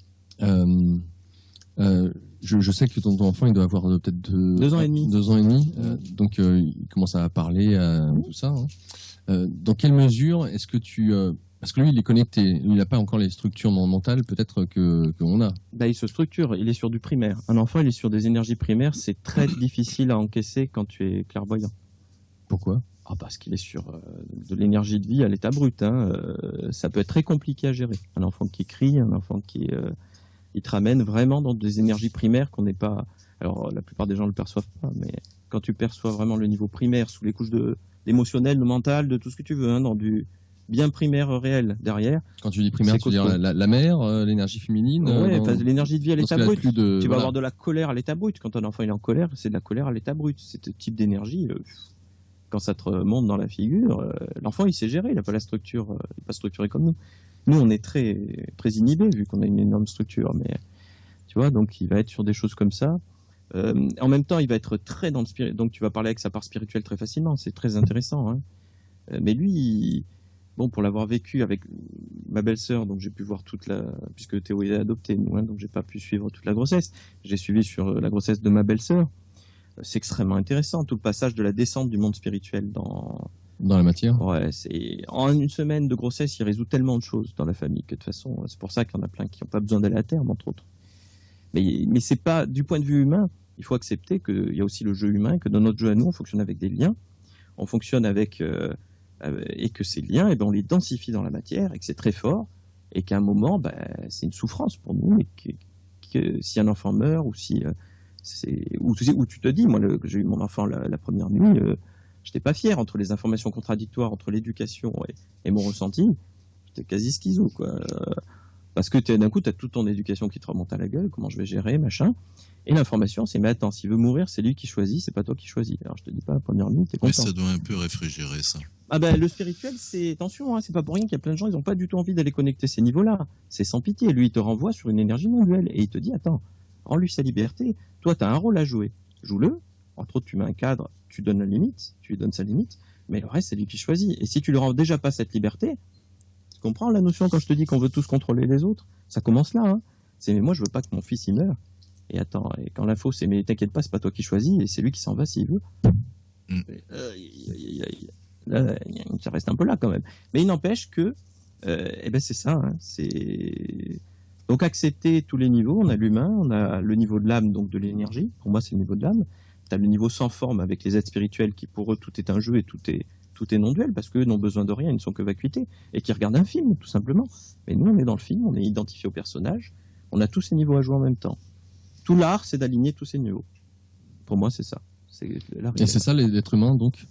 Je sais que ton enfant, il doit avoir peut-être 2 ans et demi. 2 ans et demi. Donc, il commence à parler, tout ça. Hein. Dans quelle mesure est-ce que parce que lui, il est connecté. Il n'a pas encore les structures mentales, peut-être qu'on a. Il se structure. Il est sur du primaire. Un enfant, il est sur des énergies primaires. C'est très difficile à encaisser quand tu es clairvoyant. Pourquoi? Parce qu'il est sur de l'énergie de vie à l'état brut. Hein. Ça peut être très compliqué à gérer. Un enfant qui crie, un enfant qui... il te ramène vraiment dans des énergies primaires qu'on n'est pas... Alors, la plupart des gens ne le perçoivent pas, mais quand tu perçois vraiment le niveau primaire sous les couches d'émotionnel, de mental, de tout ce que tu veux, hein, dans du bien primaire réel derrière. Quand tu dis primaire, tu veux dire la mère, l'énergie féminine? Oui, l'énergie de vie à l'état brut. Tu vas voilà. avoir de la colère à l'état brut. Quand un enfant est en colère, c'est de la colère à l'état brut. C'est ce type d'énergie... quand ça te remonte dans la figure, l'enfant il sait gérer, il n'a pas la structure, il n'est pas structuré comme nous. Nous on est très très inhibés vu qu'on a une énorme structure, mais tu vois, donc il va être sur des choses comme ça. En même temps, il va être très dans le spirit, donc tu vas parler avec sa part spirituelle très facilement, c'est très intéressant. Hein. Mais lui, pour l'avoir vécu avec ma belle-sœur, donc j'ai pu voir puisque Théo est adopté, nous, hein, donc j'ai pas pu suivre toute la grossesse. J'ai suivi sur la grossesse de ma belle-sœur. C'est extrêmement intéressant, tout le passage de la descente du monde spirituel dans la matière. Ouais, en une semaine de grossesse, il résout tellement de choses dans la famille que de toute façon, c'est pour ça qu'il y en a plein qui n'ont pas besoin d'aller à terme, entre autres. Mais c'est pas, du point de vue humain, il faut accepter qu'il y a aussi le jeu humain, que dans notre jeu à nous, on fonctionne avec des liens, on fonctionne avec, et que ces liens, on les densifie dans la matière, et que c'est très fort, et qu'à un moment, c'est une souffrance pour nous, et que si un enfant meurt, ou si... où tu te dis, moi, j'ai eu mon enfant la première nuit, j'étais pas fier entre les informations contradictoires, entre l'éducation et mon ressenti. J'étais quasi schizo, quoi. Parce que d'un coup, tu as toute ton éducation qui te remonte à la gueule, comment je vais gérer, machin. Et l'information, c'est, mais attends, s'il veut mourir, c'est lui qui choisit, c'est pas toi qui choisis. Alors je te dis pas, la première nuit, t'es content. Mais ça doit un peu réfrigérer ça. Le spirituel, c'est, attention, hein, c'est pas pour rien qu'il y a plein de gens, ils ont pas du tout envie d'aller connecter ces niveaux-là. C'est sans pitié. Lui, il te renvoie sur une énergie non duelle. Et il te dit, attends, rends-lui sa liberté. Toi, tu as un rôle à jouer. joue-le. Entre autres, tu mets un cadre, tu donnes la limite, tu lui donnes sa limite, mais le reste, c'est lui qui choisit. Et si tu lui rends déjà pas cette liberté, tu comprends la notion quand je te dis qu'on veut tous contrôler les autres? Ça commence là, hein. C'est, mais moi, je veux pas que mon fils, il meure. Et attends, et quand l'info, c'est, mais t'inquiète pas, c'est pas toi qui choisis, et c'est lui qui s'en va s'il veut. Là, ça reste un peu là, quand même. Mais il n'empêche que, eh ben, c'est ça, hein, c'est... Donc, accepter tous les niveaux. On a l'humain, on a le niveau de l'âme, donc de l'énergie. Pour moi, c'est le niveau de l'âme. Tu as le niveau sans forme avec les êtres spirituels qui, pour eux, tout est un jeu et tout est non-duel parce qu'eux n'ont besoin de rien, ils ne sont que vacuité et qui regardent un film, tout simplement. Mais nous, on est dans le film, on est identifié au personnage, on a tous ces niveaux à jouer en même temps. Tout l'art, c'est d'aligner tous ces niveaux. Pour moi, c'est ça. Et c'est ça, l'être humain, donc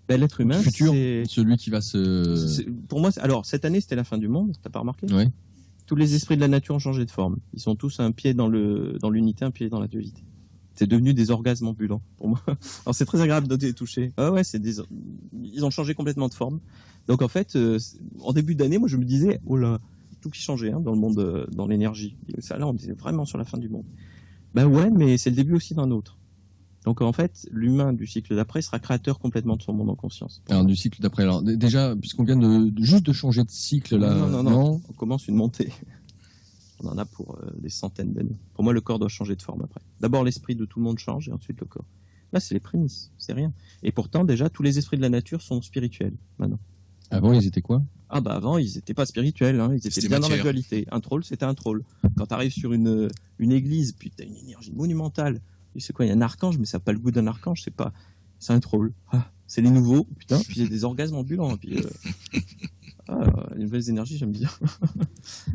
ben, l'être humain, futur, c'est... celui qui va se... Pour moi, alors, cette année, c'était la fin du monde, t'as pas remarqué? Oui. Tous les esprits de la nature ont changé de forme. Ils sont tous un pied dans l'unité, un pied dans la dualité. C'est devenu des orgasmes ambulants pour moi. Alors c'est très agréable de les toucher. Ah ouais, ils ont changé complètement de forme. Donc en fait, en début d'année, moi je me disais, oh là, tout qui changeait hein, dans le monde, dans l'énergie. Ça là, on était vraiment sur la fin du monde. Ben ouais, mais c'est le début aussi d'un autre. Donc en fait, l'humain du cycle d'après sera créateur complètement de son monde en conscience. Alors du cycle d'après. Alors déjà, puisqu'on vient juste de changer de cycle là, non. On commence une montée. On en a pour des centaines d'années. Pour moi, le corps doit changer de forme après. D'abord, l'esprit de tout le monde change et ensuite le corps. Là, c'est les prémices, c'est rien. Et pourtant, déjà, tous les esprits de la nature sont spirituels, maintenant. Avant, ils étaient quoi? Ah bah avant, ils n'étaient pas spirituels, hein. Ils étaient bien dans la dualité. Un troll, c'était un troll. Quand tu arrives sur une église, puis tu as une énergie monumentale, tu sais quoi, il y a un archange, mais ça n'a pas le goût d'un archange, c'est un troll. Ah, c'est les nouveaux, putain, puis il y a des orgasmes ambulants. Puis, les nouvelles énergies, j'aime bien.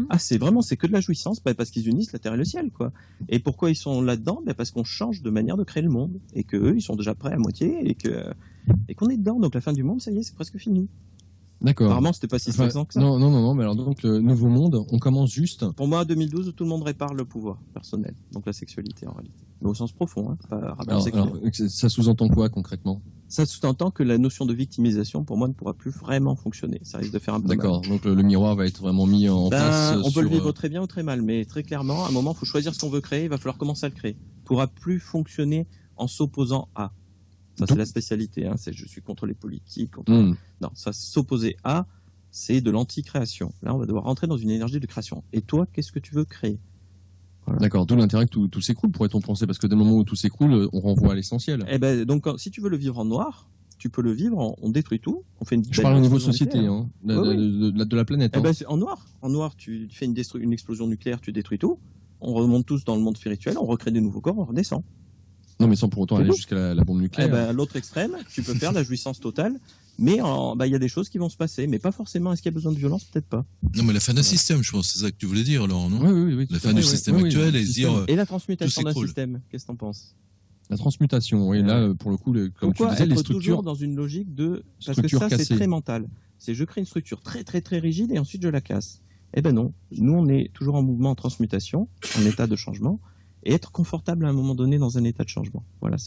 Ah, c'est que de la jouissance, parce qu'ils unissent la terre et le ciel, quoi. Et pourquoi ils sont là-dedans? Parce qu'on change de manière de créer le monde, et qu'eux, ils sont déjà prêts à moitié, et qu'on est dedans. Donc la fin du monde, ça y est, c'est presque fini. D'accord. Apparemment, c'était pas si stressant que ça. Non, mais alors donc le nouveau monde, on commence juste. Pour moi, 2012, tout le monde répare le pouvoir personnel, donc la sexualité en réalité. Mais au sens profond, hein, pas rapport sexuel. Alors, ça sous-entend quoi concrètement? Ça sous-entend que la notion de victimisation, pour moi, ne pourra plus vraiment fonctionner. Ça risque de faire un peu mal. D'accord, donc le miroir va être vraiment mis en place. On peut le vivre très bien ou très mal, mais très clairement, à un moment, il faut choisir ce qu'on veut créer, il va falloir commencer à le créer. Il ne pourra plus fonctionner en s'opposant à. Ça, c'est la spécialité. Hein. Je suis contre les politiques. Non, ça, s'opposer à, c'est de l'anti-création. Là, on va devoir rentrer dans une énergie de création. Et toi, qu'est-ce que tu veux créer? Voilà. D'accord, d'où l'intérêt que tout s'écroule, pourrait-on penser, parce que dès le moment où tout s'écroule, on renvoie à l'essentiel. Eh ben, donc, si tu veux le vivre en noir, tu peux le vivre, on détruit tout, on fait une. Je parle au niveau société, hein, de la planète. Eh ben, en noir, tu fais une explosion nucléaire, tu détruis tout, on remonte tous dans le monde spirituel, on recrée des nouveaux corps, on redescend. Non, mais sans pour autant aller jusqu'à la bombe nucléaire. Eh ben, à l'autre extrême, tu peux faire la jouissance totale, mais y a des choses qui vont se passer, mais pas forcément. Est-ce qu'il y a besoin de violence? Peut-être pas. Non, mais la fin d'un système, je pense, c'est ça que tu voulais dire, Laurent, non? Oui. La fin du système actuel et se dire. Et la transmutation d'un système, qu'est-ce que t'en penses? La transmutation, oui, là, pour le coup, comme tu disais, les structures. Toujours dans une logique de. Parce que ça, c'est très mental. C'est je crée une structure très, très, très rigide et ensuite je la casse. Eh ben non. Nous, on est toujours en mouvement en transmutation, en état de changement, et être confortable à un moment donné dans un état de changement. Voilà,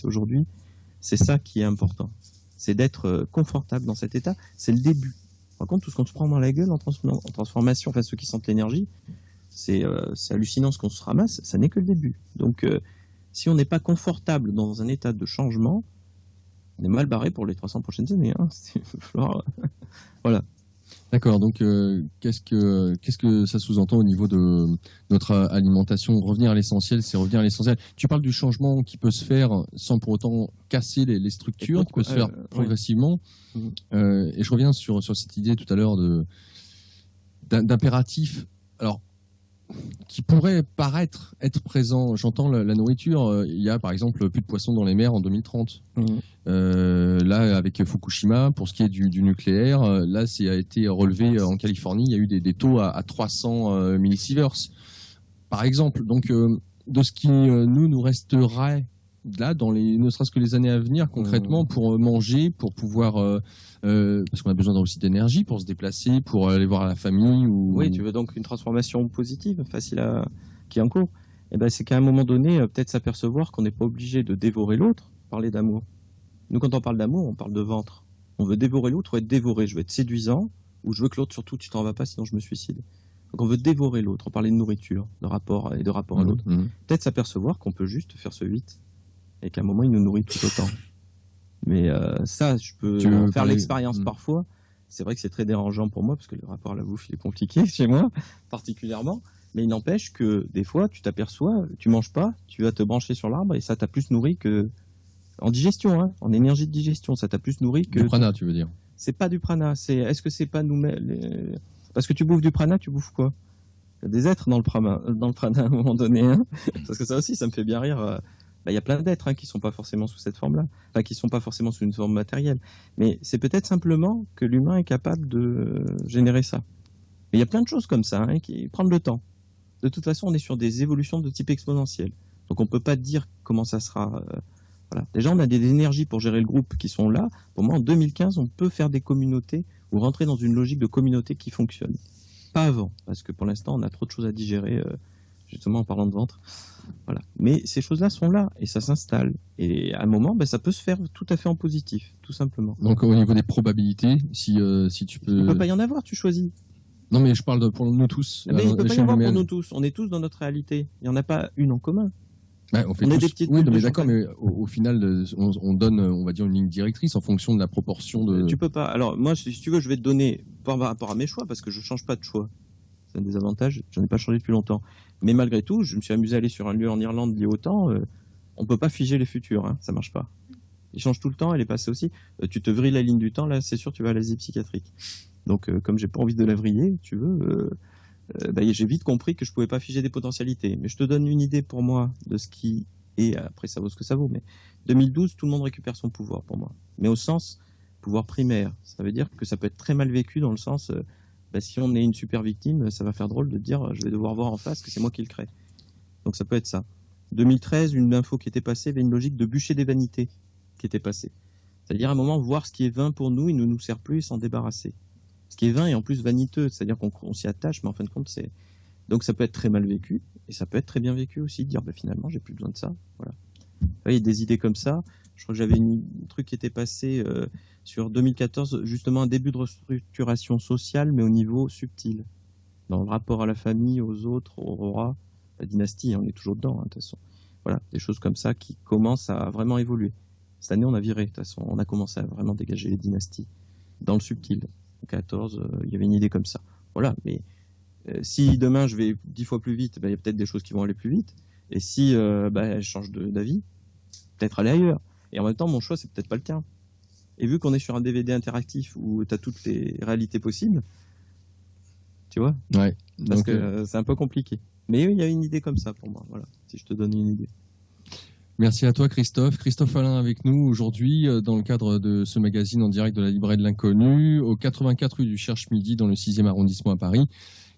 c'est ça qui est important. C'est d'être confortable dans cet état. C'est le début. Par contre, tout ce qu'on se prend dans la gueule en transformation, enfin ceux qui sentent l'énergie, c'est hallucinant ce qu'on se ramasse, ça n'est que le début. Donc, si on n'est pas confortable dans un état de changement, on est mal barré pour les 300 prochaines années. Hein. Voilà. D'accord, donc qu'est-ce que ça sous-entend au niveau de notre alimentation? Revenir à l'essentiel, c'est revenir à l'essentiel. Tu parles du changement qui peut se faire sans pour autant casser les structures, qui peut se faire progressivement. Oui. Et je reviens sur cette idée tout à l'heure d'impératif. Alors, qui pourrait paraître être présent. J'entends la nourriture. Il y a par exemple plus de poissons dans les mers en 2030. Là, avec Fukushima, pour ce qui est du nucléaire, là, ça a été relevé en Californie. Il y a eu des taux à 300 millisieverts, par exemple. Donc, de ce qui nous resterait là, ne serait-ce que les années à venir, concrètement, pour manger, pour pouvoir, parce qu'on a besoin aussi d'énergie pour se déplacer, pour aller voir la famille. Oui, tu veux donc une transformation positive, qui est en cours. Eh ben, c'est qu'à un moment donné, peut-être s'apercevoir qu'on n'est pas obligé de dévorer l'autre, parler d'amour. Nous, quand on parle d'amour, on parle de ventre. On veut dévorer l'autre ou être dévoré. Je veux être séduisant, ou je veux que l'autre, surtout, tu t'en vas pas, sinon je me suicide. Donc on veut dévorer l'autre, on parlait de nourriture, de rapport à l'autre. Peut-être s'apercevoir qu'on peut juste faire ce 8. et qu'à un moment, il nous nourrit tout autant. Mais ça, je peux Tu veux en faire parler- l'expérience parfois. C'est vrai que c'est très dérangeant pour moi, parce que le rapport à la bouffe, il est compliqué chez moi, particulièrement. Mais il n'empêche que des fois, tu t'aperçois, tu manges pas, tu vas te brancher sur l'arbre, et ça t'a plus nourri que... En digestion, hein, en énergie de digestion, ça t'a plus nourri que... Du prana, tu veux dire. C'est pas du prana, est-ce que c'est pas nous-mêmes Parce que tu bouffes du prana, tu bouffes quoi? Il y a des êtres dans le prana à un moment donné, hein. Parce que ça aussi, ça me fait bien rire. Il y a plein d'êtres, hein, qui sont pas forcément sous cette forme-là, enfin qui sont pas forcément sous une forme matérielle. Mais c'est peut-être simplement que l'humain est capable de générer ça. Mais il y a plein de choses comme ça, hein, qui prennent le temps. De toute façon, on est sur des évolutions de type exponentiel. Donc on peut pas dire comment ça sera. Voilà. Déjà, on a des énergies pour gérer le groupe qui sont là. Pour moi, en 2015, on peut faire des communautés ou rentrer dans une logique de communauté qui fonctionne. Pas avant, parce que pour l'instant, on a trop de choses à digérer, justement en parlant de ventre. Voilà. Mais ces choses-là sont là et ça s'installe. Et à un moment, ça peut se faire tout à fait en positif, tout simplement. Donc au niveau des probabilités, si tu peux... Il peut pas y en avoir, tu choisis. Non mais je parle pour nous tous. Mais il ne peut pas y l'échelle avoir pour humaine. nous tous. On est tous dans notre réalité. Il n'y en a pas une en commun. Ouais, on fait On est tous... des petites Oui, bulles non, de mais d'accord, champagne. mais au final, on donne, on va dire, une ligne directrice en fonction de la proportion de... Tu peux pas. Alors moi, si tu veux, je vais te donner par rapport à mes choix, parce que je change pas de choix. C'est un des avantages. J'en ai pas changé depuis longtemps. Mais malgré tout, je me suis amusé à aller sur un lieu en Irlande lié au temps. On peut pas figer les futurs, hein, ça marche pas. Il change tout le temps. Elle est passée aussi. Tu te vrilles la ligne du temps, là, c'est sûr, tu vas à l'asile psychiatrique. Donc, comme j'ai pas envie de la vriller, tu veux, j'ai vite compris que je pouvais pas figer des potentialités. Mais je te donne une idée pour moi de ce qui est. Après, ça vaut ce que ça vaut. Mais 2012, tout le monde récupère son pouvoir pour moi. Mais au sens pouvoir primaire. Ça veut dire que ça peut être très mal vécu dans le sens, si on est une super victime, ça va faire drôle de dire je vais devoir voir en face que c'est moi qui le crée. Donc ça peut être ça. 2013, une info qui était passée, il y avait une logique de bûcher des vanités qui était passée. C'est-à-dire à un moment, voir ce qui est vain pour nous, il ne nous sert plus et s'en débarrasser. Ce qui est vain est en plus vaniteux, c'est-à-dire qu'on s'y attache, mais en fin de compte, c'est... Donc ça peut être très mal vécu, et ça peut être très bien vécu aussi, de dire finalement, j'ai plus besoin de ça. Voilà. Il y a des idées comme ça. Je crois que j'avais un truc qui était passé sur 2014, justement un début de restructuration sociale, mais au niveau subtil. Dans le rapport à la famille, aux autres, au roi, la dynastie, on est toujours dedans, hein, de toute façon. Voilà, des choses comme ça qui commencent à vraiment évoluer. Cette année, on a viré, de toute façon, on a commencé à vraiment dégager les dynasties dans le subtil. En 2014, il y avait une idée comme ça. Voilà, mais si demain je vais 10 fois plus vite, il y a peut-être des choses qui vont aller plus vite. Et si je change d'avis, peut-être aller ailleurs. Et en même temps, mon choix, c'est peut-être pas le tien. Et vu qu'on est sur un DVD interactif où tu as toutes les réalités possibles, tu vois, Ouais. parce Donc, que c'est un peu compliqué. Mais il y a une idée comme ça pour moi, voilà, si je te donne une idée. merci à toi Christophe. Christophe Alain avec nous aujourd'hui dans le cadre de ce magazine en direct de la Librairie de l'Inconnu au 84 rue du Cherche-Midi dans le 6e arrondissement à Paris.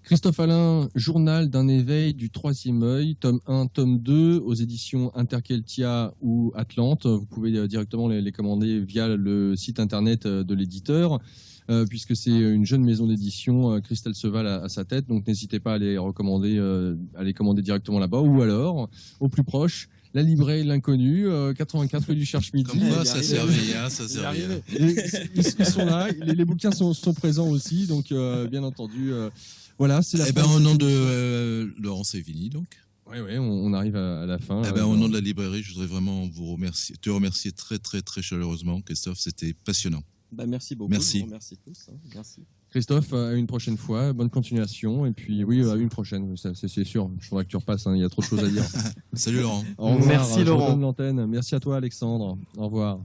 Christophe Alain, Journal d'un éveil du troisième œil, tome 1, tome 2, aux éditions Interkeltia ou Atlante. Vous pouvez directement les commander via le site internet de l'éditeur, puisque c'est une jeune maison d'édition, Christelle Seval à sa tête, donc n'hésitez pas à les recommander, à les commander directement là-bas, ou alors, au plus proche, la librairie de l'Inconnu, 84 rue du Cherche-Midi. Comme quoi, ça servait, hein, ça Il est servait. arrivé. Ils sont là, les bouquins sont présents aussi, donc bien entendu... voilà, c'est la Eh ben, fin. au nom de Laurent Sévigny, donc. Oui, on arrive à la fin. Eh ben, au nom de la librairie, je voudrais vraiment te remercier très, très, très chaleureusement, Christophe. C'était passionnant. Merci beaucoup. Merci. Je vous remercie tous. Hein. Merci. Christophe, à une prochaine fois, bonne continuation. Et puis, oui, à une prochaine, c'est sûr. Je voudrais que tu repasses, il y a trop de choses à dire. Salut Laurent. Au revoir, Merci, je Laurent. redonne l'antenne. Merci à toi, Alexandre. Au revoir.